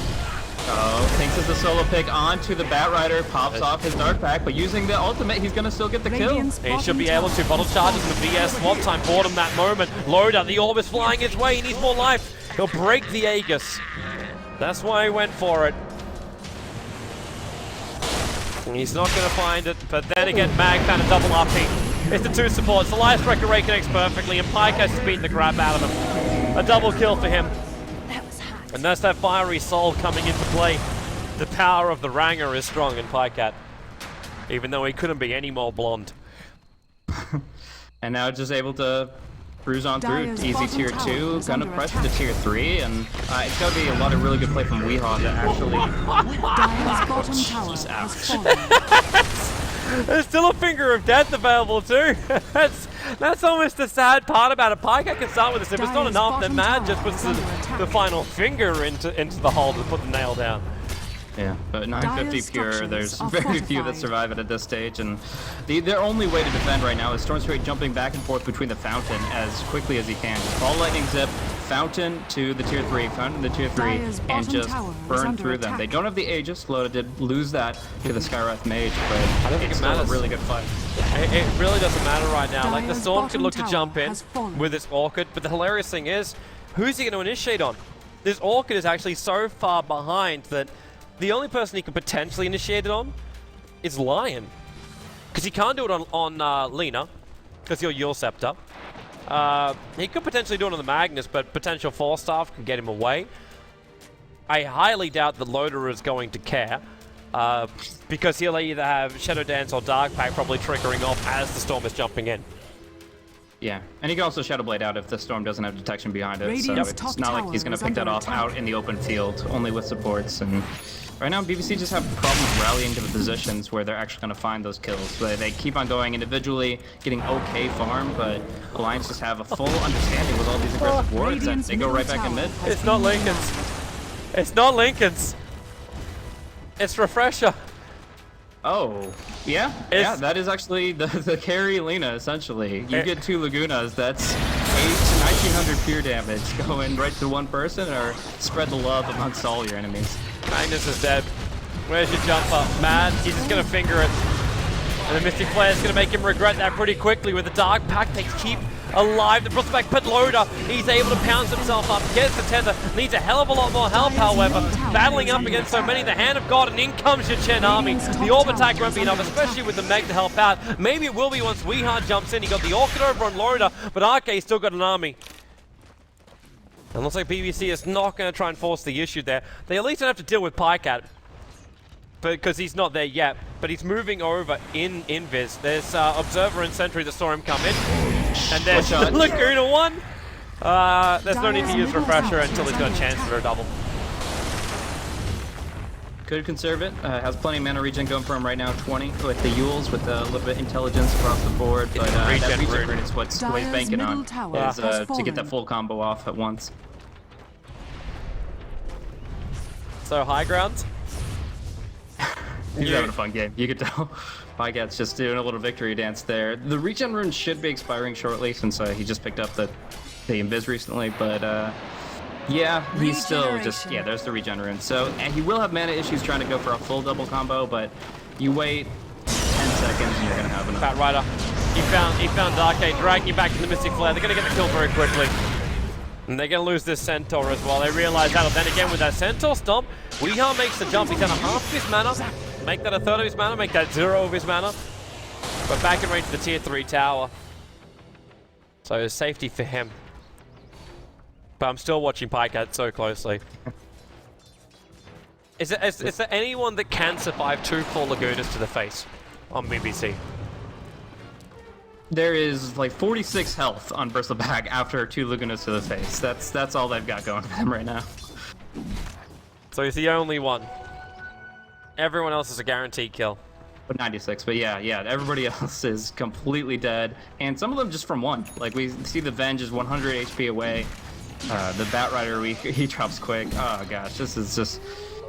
Oh, thinks it's a solo pick onto the Batrider, pops off his Dark Pack, but using the ultimate, he's gonna still get the kill. Radiant's He should bottom be able to. tower Bottle has charges and fallen. the VS swap time bought him that moment. Loda, the orb is flying his way. He needs more life. He'll break the Aegis. That's why he went for it. He's not going to find it, but then again, Mag found a double RP. It's the 2 supports. The Light Striker Ray connects perfectly, and Pyke has beaten the crap out of him. A double kill for him. And that's that fiery soul coming into play. The power of the Ranger is strong in Pycat, even though he couldn't be any more blonde. And now just able to cruise on through. Dire's Easy bottom tier tower 2, is gonna under press attack. to tier 3, and it's gonna be a lot of really good play from Weehaw to actually... Dire's bottom tower has fallen. There's still a finger of death available too. That's almost the sad part about it. Pyke can start with this. If it's not Dire's enough, then bottom Mad tower just puts is under attack. the final finger into the hole to put the nail down. Yeah, but 950 Dire's pure, structures there's are very few that fortified. survive it at this stage, and their only way to defend right now is Storm Spirit jumping back and forth between the Fountain as quickly as he can. Just Ball Lightning Zip, Fountain to the tier 3, Fountain to tier 3, Dire's and bottom just tower is burn under through them. attack. They don't have the Aegis, Loda did lose that to the Skywrath Mage, but I don't think it's it still a matters. really good fight. It really doesn't matter right now. Like the Dire's Storm could bottom look to tower jump in has fallen. with this Orchid, but the hilarious thing is, who's he going to initiate on? This Orchid is actually so far behind that the only person he can potentially initiate it on is Lion. Because he can't do it on Lena, because he'll Yule Scepter. He could potentially do it on the Magnus, but potential 4-Staff can get him away. I highly doubt that Loader is going to care, because he'll either have Shadow Dance or Dark Pack probably triggering off as the Storm is jumping in. Yeah, and he can also Shadow Blade out if the Storm doesn't have detection behind it, Radiant's so top it's not like tower he's gonna is pick that under off attack. out in the open field, only with supports, and Right now, BBC just have problems rallying to the positions where they're actually going to find those kills. They keep on going individually, getting okay farm, but Alliance just have a full understanding with all these aggressive wards, and they go right back in mid. It's not Lincoln's. It's not Lincoln's. It's Refresher. Oh, yeah, yeah, that is actually the carry Lina, essentially. You get 2 Lagunas, that's 1900 pure damage going right to one person, or spread the love amongst all your enemies. Magnus is dead. Where's your jumper? Mad, he's just gonna finger it. And the Mystic Flare is gonna make him regret that pretty quickly with the Dark Pact. They keep alive. The Brustleback put Loader. He's able to pounce himself up, gets the tether, needs a hell of a lot more help, however. Battling up against so many, the Hand of God, and in comes your Chen army. The Orb attack won't be enough, especially with the Meg to help out. Maybe it will be once Weehard jumps in. He got the Orchid over on Loader, but Arcade's still got an army. And looks like BBC is not going to try and force the issue there. They at least don't have to deal with Pycat, because he's not there yet. But he's moving over in Invis. There's Observer and Sentry that saw him come in. And there's Laguna 1. There's no need to use Refresher until he's got a chance for a double. Could conserve it. Has plenty of mana regen going for him right now, 20 with the Yules, with a little bit of intelligence across the board. But that regen rune is what he's banking on, is to get that full combo off at once. So high ground. He's having a fun game. You could tell. Pycat's just doing a little victory dance there. The regen rune should be expiring shortly since he just picked up the Invis recently, but yeah, he's still just, there's the regen rune. So, and he will have mana issues trying to go for a full double combo, but you wait 10 seconds and you're gonna have enough. Fat Rider. He found Arcade, dragging you back to the Mystic Flare. They're gonna get the kill very quickly. And they're going to lose this Centaur as well. They realize that. Then again, with that Centaur stomp, Weehar makes the jump. He's at a half of his mana. Make that a third of his mana. Make that 0 of his mana. But back in range of the tier 3 tower. So safety for him. But I'm still watching Pycat so closely. Is there anyone that can survive 2 full Lagunas to the face on BBC? There is like 46 health on Bristleback after 2 Lagunas to the face. That's all they've got going for them right now. So he's the only one. Everyone else is a guaranteed kill. But 96, but yeah, everybody else is completely dead. And some of them just from 1. Like we see the Venge is 100 HP away. The Bat Rider, he drops quick. Oh gosh, this is just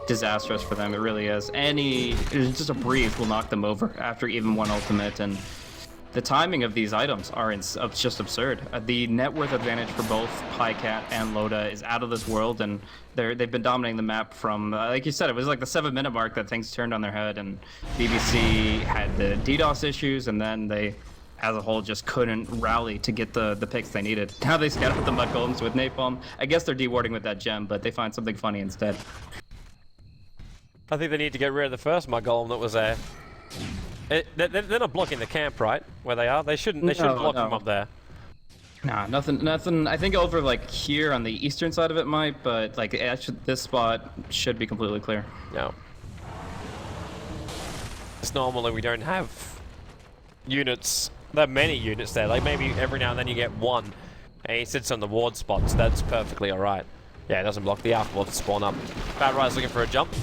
disastrous for them. It really is. Just a breeze will knock them over after even 1 ultimate, and the timing of these items are just absurd. The net worth advantage for both Pycat and Loda is out of this world, and they've been dominating the map from, like you said, it was like the 7-minute mark that things turned on their head, and BBC had the DDoS issues, and then they, as a whole, just couldn't rally to get the picks they needed. Now they scout out the Mud Golems with Napalm. I guess they're dewarding with that gem, but they find something funny instead. I think they need to get rid of the first Mud Golem that was there. They're not blocking the camp, right? Where they are? They shouldn't block them up there. Nah, nothing. I think over like here on the eastern side of it might, but like actually this spot should be completely clear. No. It's normally we don't have units, there are many units there. Like maybe every now and then you get 1, and he sits on the ward spot, so that's perfectly alright. Yeah, it doesn't block the Alpha to spawn up. Bad Rider's looking for a jump.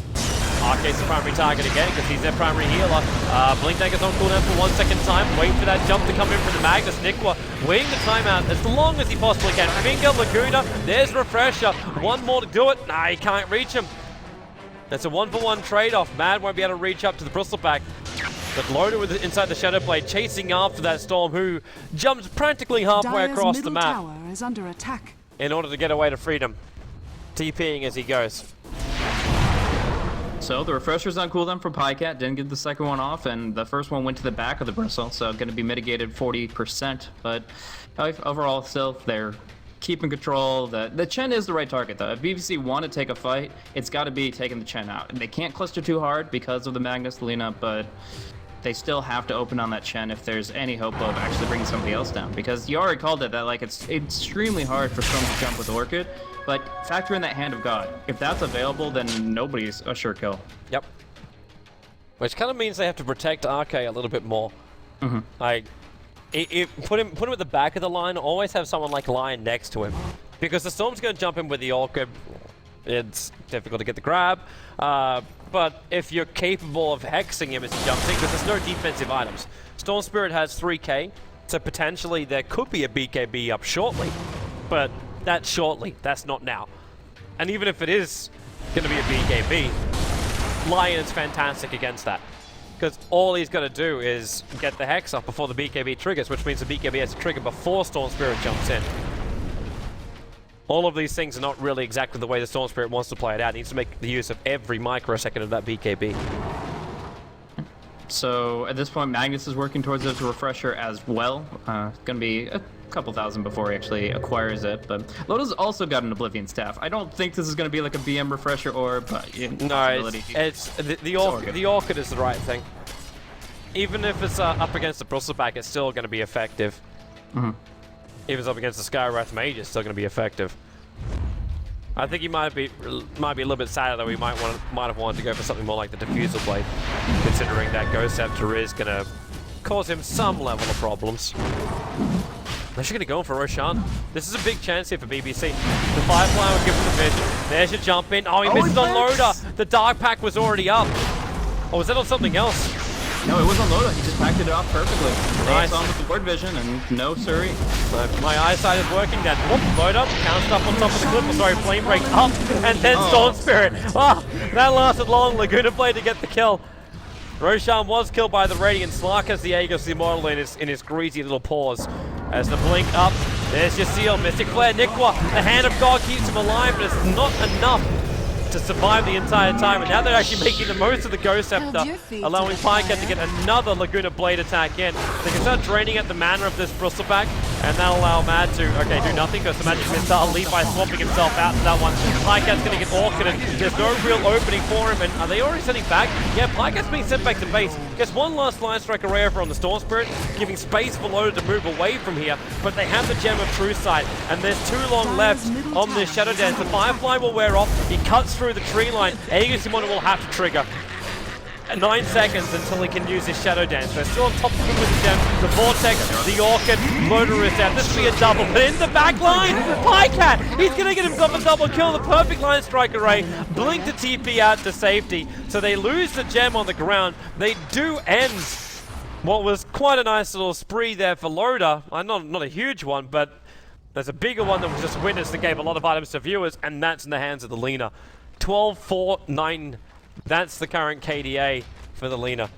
Arcade's the primary target again because he's their primary healer. Blink Dagger's on cooldown for 1 second time. Wait for that jump to come in from the Magnus. Nikwa waiting the timeout as long as he possibly can. Finger, Laguna, there's Refresher. 1 more to do it. Nah, he can't reach him. That's a 1-for-1 trade-off. Mad won't be able to reach up to the Bristleback. But Loda with inside the Shadow Blade chasing after that Storm, who jumps practically halfway across the map tower is under attack. in order to get away to freedom. TPing as he goes. So the Refresher's on cooldown for Pycat, didn't get the second one off, and the first one went to the back of the Bristle, so going to be mitigated 40%. But overall, still, they're keeping control. The Chen is the right target, though. If BBC want to take a fight, it's got to be taking the Chen out. They can't cluster too hard because of the Magnus Lina, but they still have to open on that Chen if there's any hope of actually bringing somebody else down. Because you already called it that, like, it's extremely hard for Storm to jump with Orchid. But factor in that Hand of God. If that's available, then nobody's a sure kill. Yep. Which kind of means they have to protect RK a little bit more. Mm-hmm. Like, put him at the back of the line. Always have someone like Lion next to him, because the Storm's going to jump in with the Orchid. It's difficult to get the grab. but if you're capable of hexing him as he jumps in, because there's no defensive items. Storm Spirit has 3k, so potentially there could be a BKB up shortly, but that's shortly, that's not now. And even if it is going to be a BKB, Lion is fantastic against that. Because all he's got to do is get the Hex up before the BKB triggers, which means the BKB has to trigger before Storm Spirit jumps in. All of these things are not really exactly the way the Storm Spirit wants to play it out. It needs to make the use of every microsecond of that BKB. So at this point, Magnus is working towards this refresher as well. It's going to be a couple thousand before he actually acquires it. But Loda's also got an Oblivion Staff. I don't think this is going to be like a BM refresher orb, but no, it's the Orchid is the right thing. Even if it's up against the Bristleback, it's still going to be effective. If it's up against the Skywrath Mage, it's still going to be effective. I think he might be a little bit sadder though. He might have wanted to go for something more like the Diffusal Blade, considering that Ghost Scepter is going to cause him some level of problems. They're actually going to go in for Roshan. This is a big chance here for BBC. The Firefly will give him the vision. There's your jump in. Oh, he missed on Loda. The Dark Pack was already up. Or was that on something else? No, it was on Loda. He just packed it off perfectly. Nice. On with the word vision, and no siree. My eyesight is working then. Whoop, load up, bounced up on top of the cliff. Oh, sorry, Flame Break up, and then Storm Spirit. Oh, that lasted long. Laguna Blade to get the kill. Roshan was killed by the Radiant. Slark has the Aegis Immortal in his greasy little paws. As the blink up, there's your seal. Mystic Flare, Nikwa. The Hand of God keeps him alive, but it's not enough to survive the entire time. And now they're actually making the most of the Ghost Scepter, allowing Pycat to get another Laguna Blade attack in. They can start draining at the mana of this Bristleback, and that'll allow Mad to, do nothing, because the Magic Missile Levi swapping himself out to that one. Pycat's going to get Orchided. There's no real opening for him, and are they already sending back? Yeah, Pycat's being sent back to base. Gets one last Line Strike Array over on the Storm Spirit, giving space for Loda to move away from here, but they have the Gem of True Sight, and there's too long left on this Shadow Dance. The Firefly will wear off. He cuts through the tree line. Aegis Immortal will have to trigger. 9 seconds until he can use his Shadow Dance. They're still on top of him with the Gem, the Vortex, the Orchid, Loda is down. This will be a double, but in the back line, Pycat, he's going to get himself a double kill. The perfect Line Strike Array, blink to TP out to safety. So they lose the Gem on the ground. They do end what was quite a nice little spree there for Loda. Not a huge one, but there's a bigger one that was just witnessed and gave a lot of items to viewers, and that's in the hands of the Lina. 12-4-9. That's the current KDA for the Lina.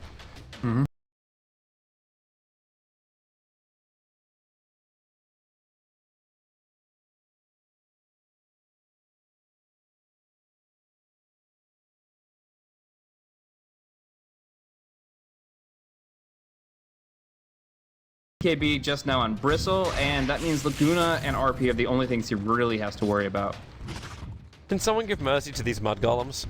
KB just now on Bristle, and that means Laguna and RP are the only things he really has to worry about. Can someone give mercy to these mud golems?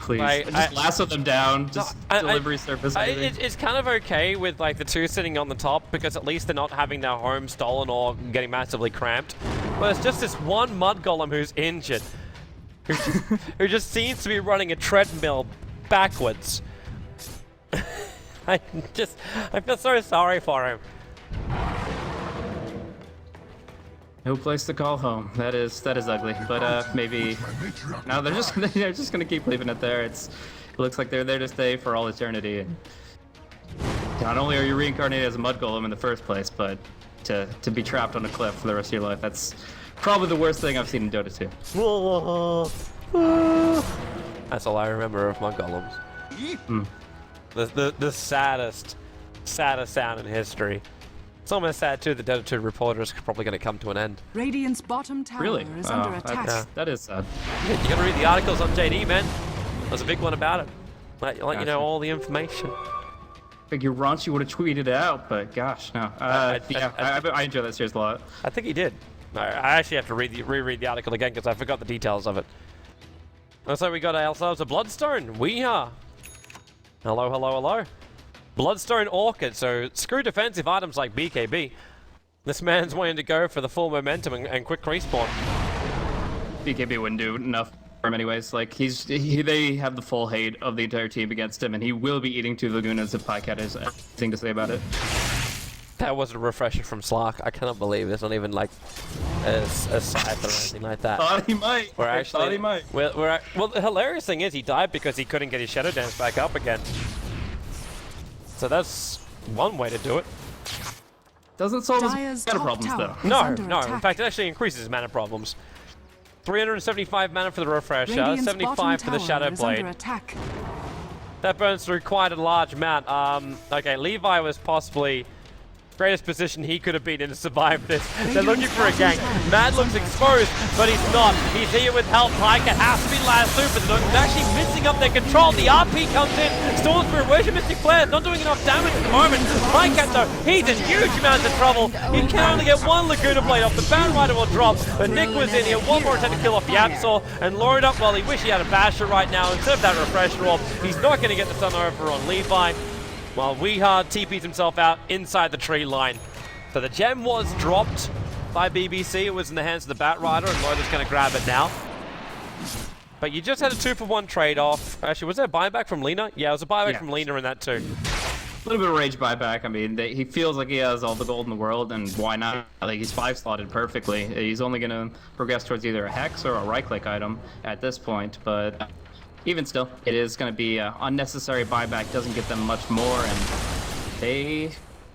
Please, just lasso them down, just delivery service. It's kind of okay with like the two sitting on the top, because at least they're not having their home stolen or getting massively cramped. But it's just this one mud golem who's injured, who just seems to be running a treadmill backwards. I feel so sorry for him. No place to call home. That is ugly. But maybe no, they're just gonna keep leaving it there. It looks like they're there to stay for all eternity. And not only are you reincarnated as a mud golem in the first place, but to be trapped on a cliff for the rest of your life. That's probably the worst thing I've seen in Dota 2. That's all I remember of mud golems. The saddest sound in history. It's almost sad too that Dota 2 reporter is probably going to come to an end. Radiant's bottom tower is under attack. That is sad. You got to read the articles on JD, man. There's a big one about it. Let you know all the information. I figure Raunchy would have tweeted it out, but gosh, no. I enjoy that series a lot. I think he did. I actually have to reread the article again because I forgot the details of it. Looks like we got ourselves a Bloodstone. We are. Hello, hello, hello. Bloodstone Orchid, so screw defensive items like BKB. This man's wanting to go for the full momentum and quick respawn. BKB wouldn't do enough for him anyways. Like, they have the full hate of the entire team against him, and he will be eating two Lagunas if Pycat has anything to say about it. That was a refresher from Slark. I cannot believe it's not even like a scythe or anything like that. Thought he might. Thought he might. Well, the hilarious thing is he died because he couldn't get his Shadow Dance back up again. So that's one way to do it. Doesn't solve his Dire's mana top problems tower though. No, under no. In attack. fact, it actually increases his mana problems. 375 mana for the refresher, Radiant's 75 for the bottom Shadow tower is under Blade. attack. That burns through quite a large amount. Okay, Levi was possibly greatest position he could have been in to survive this. They're looking for a gank. Mad looks exposed, but he's not. He's here with help. Pika has to be last super. They're actually missing up their control. The RP comes in. Storm Spirit, where's your Mystic Flare? Not doing enough damage at the moment. Pika, though, he's in huge amounts of trouble. He can only get one Laguna Blade off. The Baron Rider will drop, but Nick was in here. One more attempt to kill off the Absol, and load up. Well, he wish he had a Basher right now. Instead of that Refresher Orb, he's not going to get the stun over on Levi. While Weehard TPs himself out inside the tree line. So the gem was dropped by BBC. It was in the hands of the Bat Rider, and Loda's going to grab it now. But you just had a 2-for-1 trade-off. Actually, was there a buyback from Lena? Yeah, it was a buyback from Lena in that too. A little bit of rage buyback. I mean, he feels like he has all the gold in the world, and why not? Like, he's 5-slotted perfectly. He's only going to progress towards either a Hex or a right-click item at this point, but even still, it is going to be an unnecessary buyback. Doesn't get them much more, and they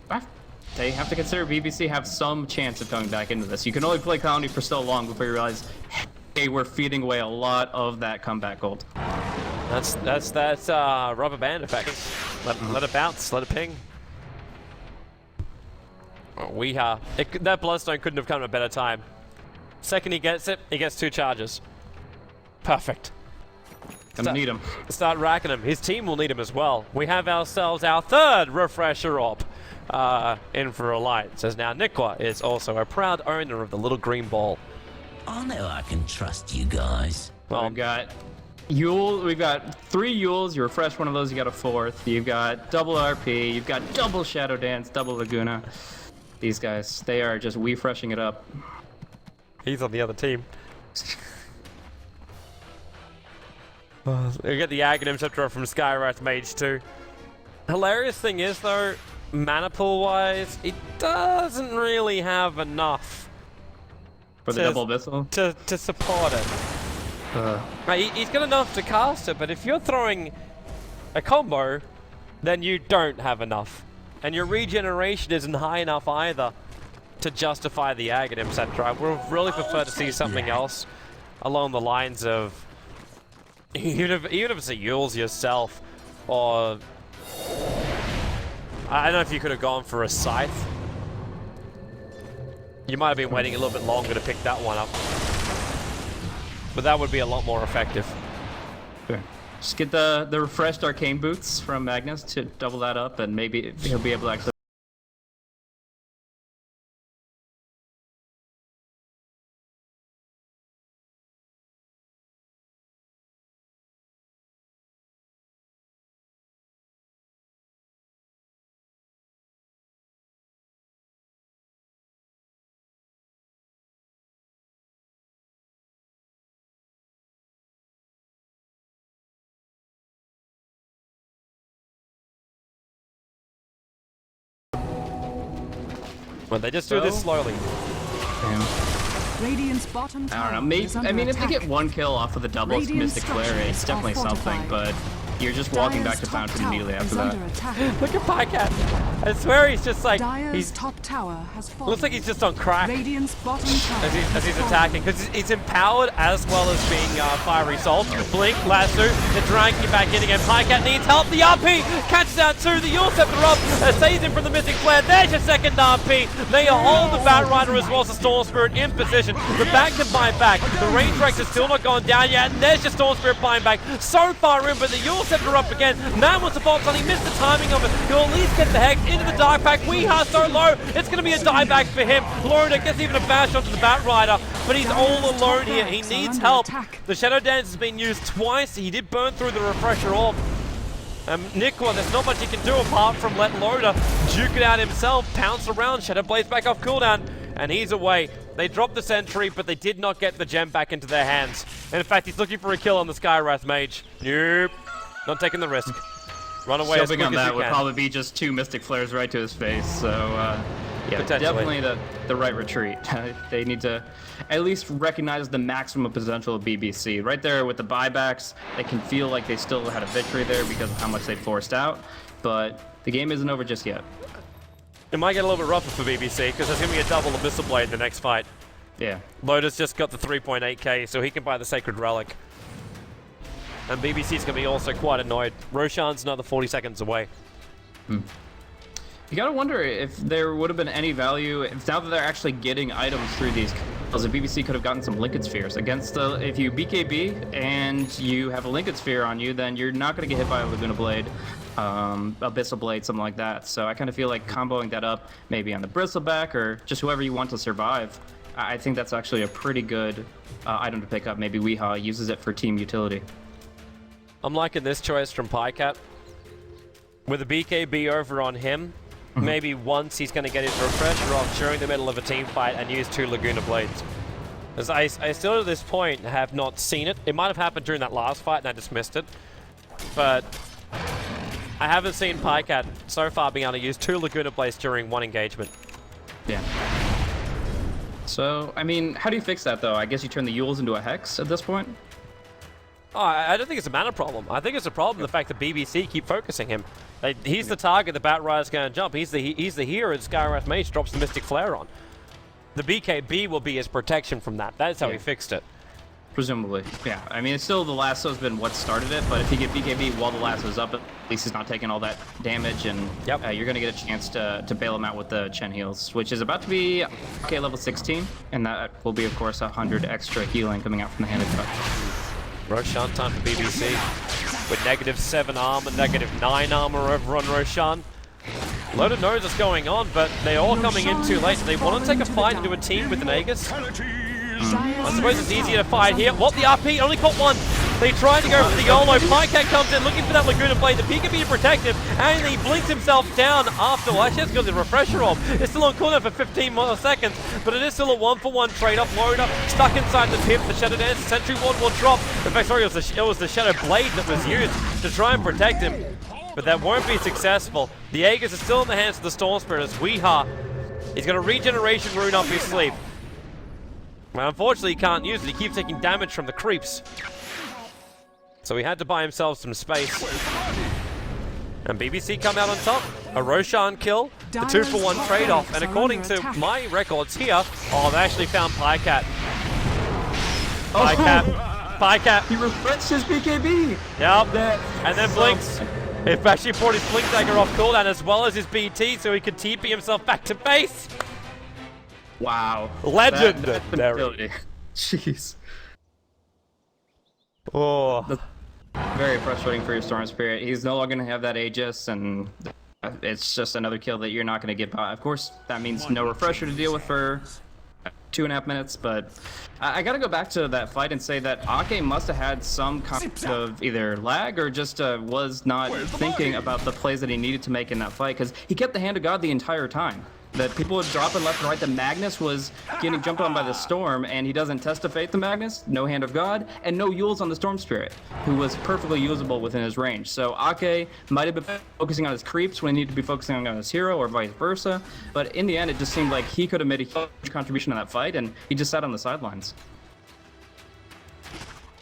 have to consider BBC have some chance of coming back into this. You can only play Colony for so long before you realize, hey, we're feeding away a lot of that comeback gold. That's rubber band effect. Let it bounce, let it ping. That Bloodstone couldn't have come at a better time. Second he gets it, he gets 2 charges. Perfect. Gonna need him. Start racking him. His team will need him as well. We have ourselves our 3rd Refresher Orb in for a light. Says now Nikwa is also a proud owner of the little green ball. I know I can trust you guys. Well, we've got Yule. We've got 3 Yules. You refresh one of those, you got a 4th. You've got double RP. You've got double Shadow Dance, double Laguna. These guys, they are just refreshing it up. He's on the other team. We get the Aghanim Scepter from Skywrath Mage too. Hilarious thing is though, mana pool wise, it doesn't really have enough For the double Abyssal? to support it. Right, he's got enough to cast it, but if you're throwing a combo, then you don't have enough. And your regeneration isn't high enough either to justify the Aghanim Scepter. I would really prefer to see something else along the lines of even if it's a Yules yourself, or I don't know if you could have gone for a Scythe. You might have been waiting a little bit longer to pick that one up, but that would be a lot more effective. Sure. Just get the refreshed Arcane Boots from Magnus to double that up, and maybe he'll be able to actually. Well, they just do this slowly. Radiant's bottom tower I don't know. Maybe, is under I mean, if attack. they get 1 kill off of the double Radiant Mystic Flare, it's structures definitely are something, fortified. but you're just walking back Dire's to top Fountain tower immediately after is that. under attack. Look at Pycat. I swear he's just like Dire's top tower has fallen. looks like he's just on crack Radiant's bottom tower as he's has attacking, because he's empowered as well as being Fiery Salt. Blink, Lasso, they're dragging him back in again. Pycat needs help. The RP catches out too. The Yule Scepter up, saves him from the Mystic Flare. There's your second RP. They hold the Bat Rider as well as the Storm Spirit in position. The back can buy back. The Range Rex is still not gone down yet, and there's your Storm Spirit buying back. So far in, but the Yule Scepter up again. Man wants the box on. He missed the timing of it. He'll at least get the Hex into the Dark Pack. Weehar so low. It's going to be a dieback for him. Lorna gets even a bash onto the Bat Rider, but he's all alone here. He needs help. The Shadow Dance has been used twice. He did burn through the Refresher Orb. Nikwa, there's not much he can do apart from let Loda juke it out himself, pounce around, Shadow Blade's back off cooldown, and he's away. They dropped the sentry, but they did not get the gem back into their hands. And in fact, he's looking for a kill on the Skywrath Mage. Nope, not taking the risk. Run away as Jumping quick on as that you would can. probably be just 2 Mystic Flares right to his face. So, yeah, Potentially. definitely the right retreat. They need to at least recognize the maximum potential of BBC. Right there with the buybacks, they can feel like they still had a victory there because of how much they forced out. But the game isn't over just yet. It might get a little bit rougher for BBC because there's going to be a double Abyssal Blade the next fight. Yeah. Lotus just got the 3.8k, so he can buy the Sacred Relic. And BBC's going to be also quite annoyed. Roshan's another 40 seconds away. You gotta wonder if there would have been any value if now that they're actually getting items through these kills, the BBC could have gotten some Linked Spheres against the. If you BKB and you have a Linked Sphere on you, then you're not gonna get hit by a Laguna Blade, Abyssal Blade, something like that. So I kind of feel like comboing that up, maybe on the Bristleback or just whoever you want to survive. I think that's actually a pretty good item to pick up. Maybe Weehaw uses it for team utility. I'm liking this choice from Pycat. With a BKB over on him, maybe once he's going to get his refresher off during the middle of a team fight and use 2 Laguna Blades. As I still to this point have not seen it. It might have happened during that last fight and I dismissed it. But I haven't seen Pycat so far being able to use 2 Laguna Blades during one engagement. Yeah. So, I mean, how do you fix that though? I guess you turn the Yules into a Hex at this point? Oh, I don't think it's a mana problem. I think it's a problem the fact that BBC keep focusing him. He's the target the Bat Rider's going to jump. He's the hero that Skywrath Mage drops the Mystic Flare on. The BKB will be his protection from that. That's how he fixed it. Presumably, yeah. I mean, it's still the lasso's been what started it, but if you get BKB while the lasso's up, at least he's not taking all that damage, and you're going to get a chance to bail him out with the Chen heals, which is about to be okay level 16, and that will be, of course, 100 extra healing coming out from the Hand of God. Roshan time for BBC with -7 armor, -9 armor over on Roshan. Loda knows what's going on, but they're all coming in too late. They want to take a fight into a team with an Aegis. I suppose it's easier to fight here. What, the RP only caught one. They tried to go for the YOLO. Pycat comes in looking for that Laguna Blade. The PKB to protect him, and he blinks himself down after. Well, actually, that's got the refresher orb. It's still on cooldown for 15 more seconds, but it is still a 1-for-1 trade-off. Loda stuck inside the pip. The Shadow Dance, Sentry Ward will drop. In fact, sorry, it was the Shadow Blade that was used to try and protect him, but that won't be successful. The Aegis is still in the hands of the Storm Spirit as Weehaw. He's got a Regeneration Rune up his sleeve. Well, unfortunately, he can't use it. He keeps taking damage from the creeps. So he had to buy himself some space. And BBC come out on top. A Roshan kill, the 2-for-1 trade-off. And according to my records here, they actually found Pycat. Pycat. He refreshed his BKB! Yep. And then blinks. It actually brought his Blink Dagger off cooldown as well as his BT, so he could TP himself back to base. Wow. Legendary. Jeez. Oh. That's very frustrating for your Storm Spirit. He's no longer going to have that Aegis, and it's just another kill that you're not going to get by. Of course, that means no refresher to deal with for 2.5 minutes, but I got to go back to that fight and say that Ake must have had some kind of either lag or just was not thinking about the plays that he needed to make in that fight, because he kept the Hand of God the entire time. That people would drop in left and right. The Magnus was getting jumped on by the Storm, and he doesn't test to fate the Magnus, no Hand of God, and no Yules on the Storm Spirit, who was perfectly usable within his range. So Ake might have been focusing on his creeps when he needed to be focusing on his hero, or vice versa. But in the end, it just seemed like he could have made a huge contribution in that fight, and he just sat on the sidelines.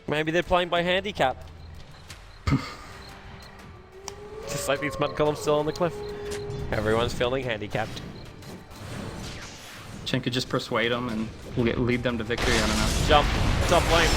Maybe they're playing by handicap. Just like these mud columns still on the cliff. Everyone's feeling handicapped. Chen could just persuade them and lead them to victory, I don't know. Jump, top lane,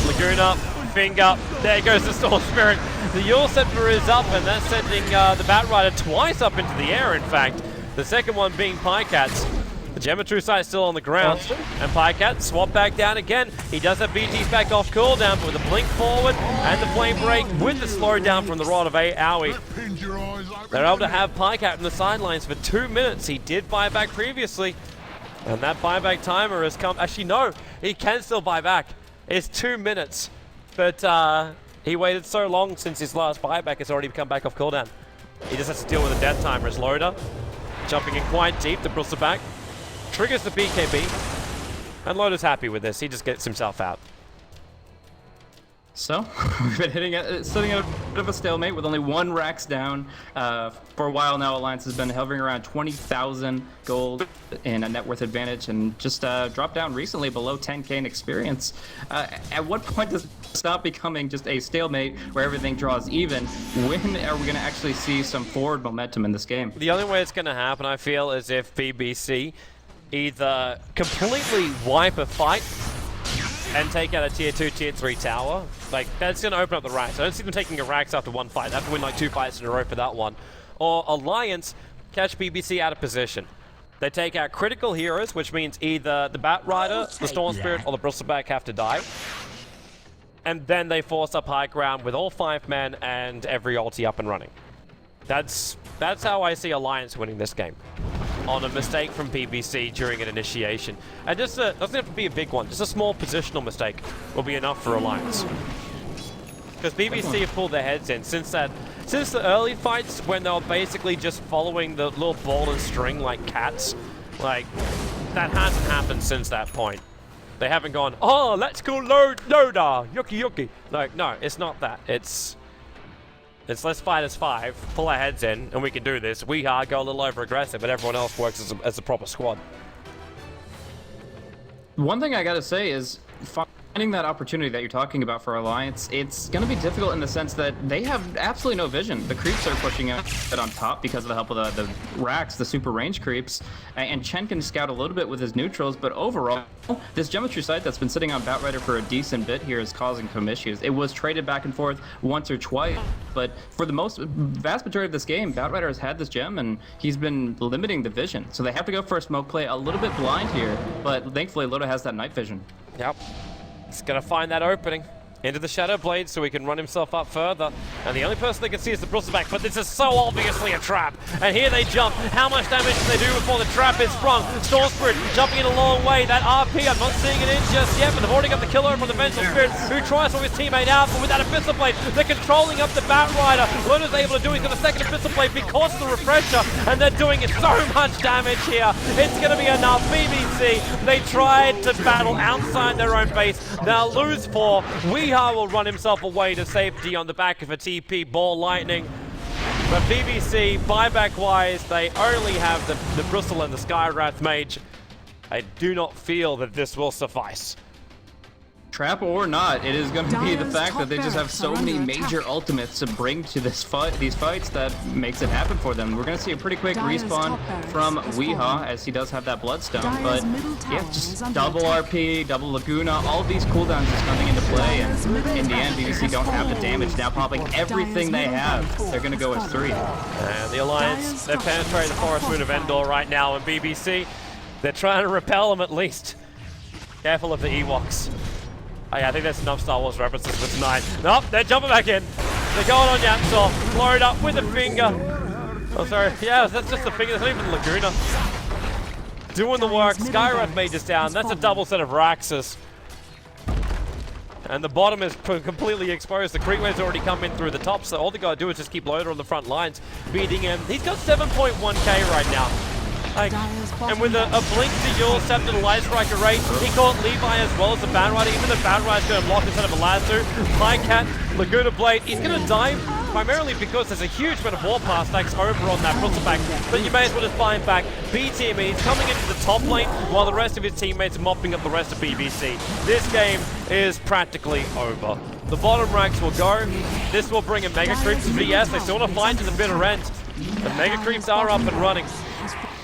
Laguna, finger, there goes the Storm Spirit. The Yule Scepter is up, and that's sending the Bat Rider twice up into the air, in fact. The second one being Pycat's. The Geometry Sight still on the ground, and Pycat swap back down again. He does have BTs back off cooldown, but with a blink forward and the flame break with the slowdown from the Rod of Aoi. They're able to have Pycat in the sidelines for 2 minutes. He did buy back previously, and that buyback timer has come. Actually, no, he can still buy back. It's 2 minutes, but he waited so long since his last buyback. It's already come back off cooldown. He just has to deal with a death timer as Loda, jumping in quite deep. The Bristleback triggers the BKB, and Loda's happy with this. He just gets himself out. So, we've been sitting at a bit of a stalemate with only one Rax down. For a while now, Alliance has been hovering around 20,000 gold in a net worth advantage and just dropped down recently below 10k in experience. At what point does it stop becoming just a stalemate where everything draws even? When are we going to actually see some forward momentum in this game? The only way it's going to happen, I feel, is if BBC either completely wipe a fight and take out a tier 2, tier 3 tower. Like, that's going to open up the Rax. I don't see them taking a Rax after one fight. They have to win like 2 fights in a row for that one. Or Alliance catch BBC out of position. They take out critical heroes, which means either the Bat Rider, the Storm Spirit, or the Bristleback have to die. And then they force up high ground with all 5 men and every ulti up and running. That's how I see Alliance winning this game. On a mistake from BBC during an initiation. And just doesn't have to be a big one, just a small positional mistake will be enough for Alliance. Because BBC have pulled their heads in since the early fights when they were basically just following the little ball and string like cats. Like, that hasn't happened since that point. They haven't gone, oh, let's go Dota, yucky yucky. Like, no, it's not that. It's let's fight as 5, pull our heads in, and we can do this. We go a little over aggressive, but everyone else works as a proper squad. One thing I gotta say is finding that opportunity that you're talking about for Alliance, it's gonna be difficult in the sense that they have absolutely no vision. The creeps are pushing out on top because of the help of the Rax, the super range creeps, and Chen can scout a little bit with his neutrals, but overall, this Geometry site that's been sitting on Batrider for a decent bit here is causing some issues. It was traded back and forth once or twice, but for the vast majority of this game, Batrider has had this gem and he's been limiting the vision. So they have to go for a smoke play a little bit blind here, but thankfully Loda has that night vision. Yep. He's going to find that opening into the Shadow Blade so he can run himself up further. And the only person they can see is the Bristleback, but this is so obviously a trap. And here they jump. How much damage do they do before the trap is sprung? Storm Spirit jumping in a long way. That RP, I'm not seeing it in just yet, but they've already got the killer from the Vengeful Spirit, who tries to his teammate out, but without a Pistol Blade, they're controlling up the Bat Rider. Loda's able to do it. He's got a second Pistol Blade because of the refresher, and they're doing so much damage here. It's going to be enough. BBC, they tried to battle outside their own base. They'll lose 4. Weeha will run himself away to safety on the back of a TP ball lightning. But BBC, buyback-wise, they only have the Bristle and the Skywrath Mage. I do not feel that this will suffice. Trap or not, it is going to be the fact that they just have so many major ultimates to bring to these fights that makes it happen for them. We're going to see a pretty quick respawn from Weeha as he does have that Bloodstone, but yeah, just double RP, double Laguna, all of these cooldowns is coming into play, and in the end, BBC don't have the damage, now popping everything they have. They're going to go with 3. And the Alliance, they're penetrating the Forest Moon of Endor right now, and BBC, they're trying to repel them at least. Careful of the Ewoks. Oh, yeah, I think there's enough Star Wars references for tonight. Nope, they're jumping back in. They're going on Yamsor. Load up with the finger. Oh, sorry. Yeah, that's just the finger. That's not even Laguna. Doing the work. Skywrath Mage is down. That's a double set of Raxes. And the bottom is completely exposed. The creep wave's already come in through the top, so all they gotta do is just keep Loader on the front lines, beating him. He's got 7.1k right now. Like, and with a blink to Yule, Scepter to Light Striker rate, he caught Levi as well as the Bat Rider. Even the Bat Rider's going to block instead of a Lazo. High Cat, Laguna Blade, he's going to die primarily because there's a huge amount of Warpath stacks over on that Bristleback, but you may as well just buy him back. B-Team, he's coming into the top lane while the rest of his teammates are mopping up the rest of BBC. This game is practically over. The bottom ranks will go. This will bring in Mega Creeps to VS. They still want to fight to the bitter end. The Mega Creeps are up and running.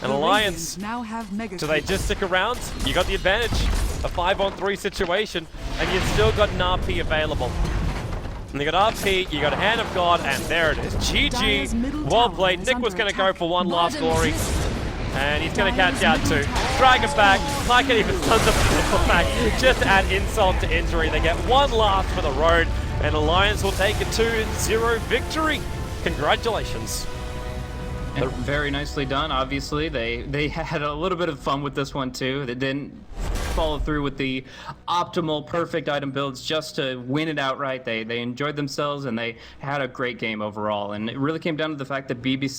An Alliance, do they just stick around? You got the advantage, a 5-on-3 situation, and you've still got an RP available. And you got RP, you got Hand of God, and there it is. GG, well played. Nick was going to go for one last glory, and he's going to catch out too. Drag him back, I can even stun the back, just to add insult to injury. They get one last for the road, and Alliance will take a 2-0 victory. Congratulations. And very nicely done, obviously. They had a little bit of fun with this one too. They didn't follow through with the optimal, perfect item builds just to win it outright. They enjoyed themselves and they had a great game overall. And it really came down to the fact that BBC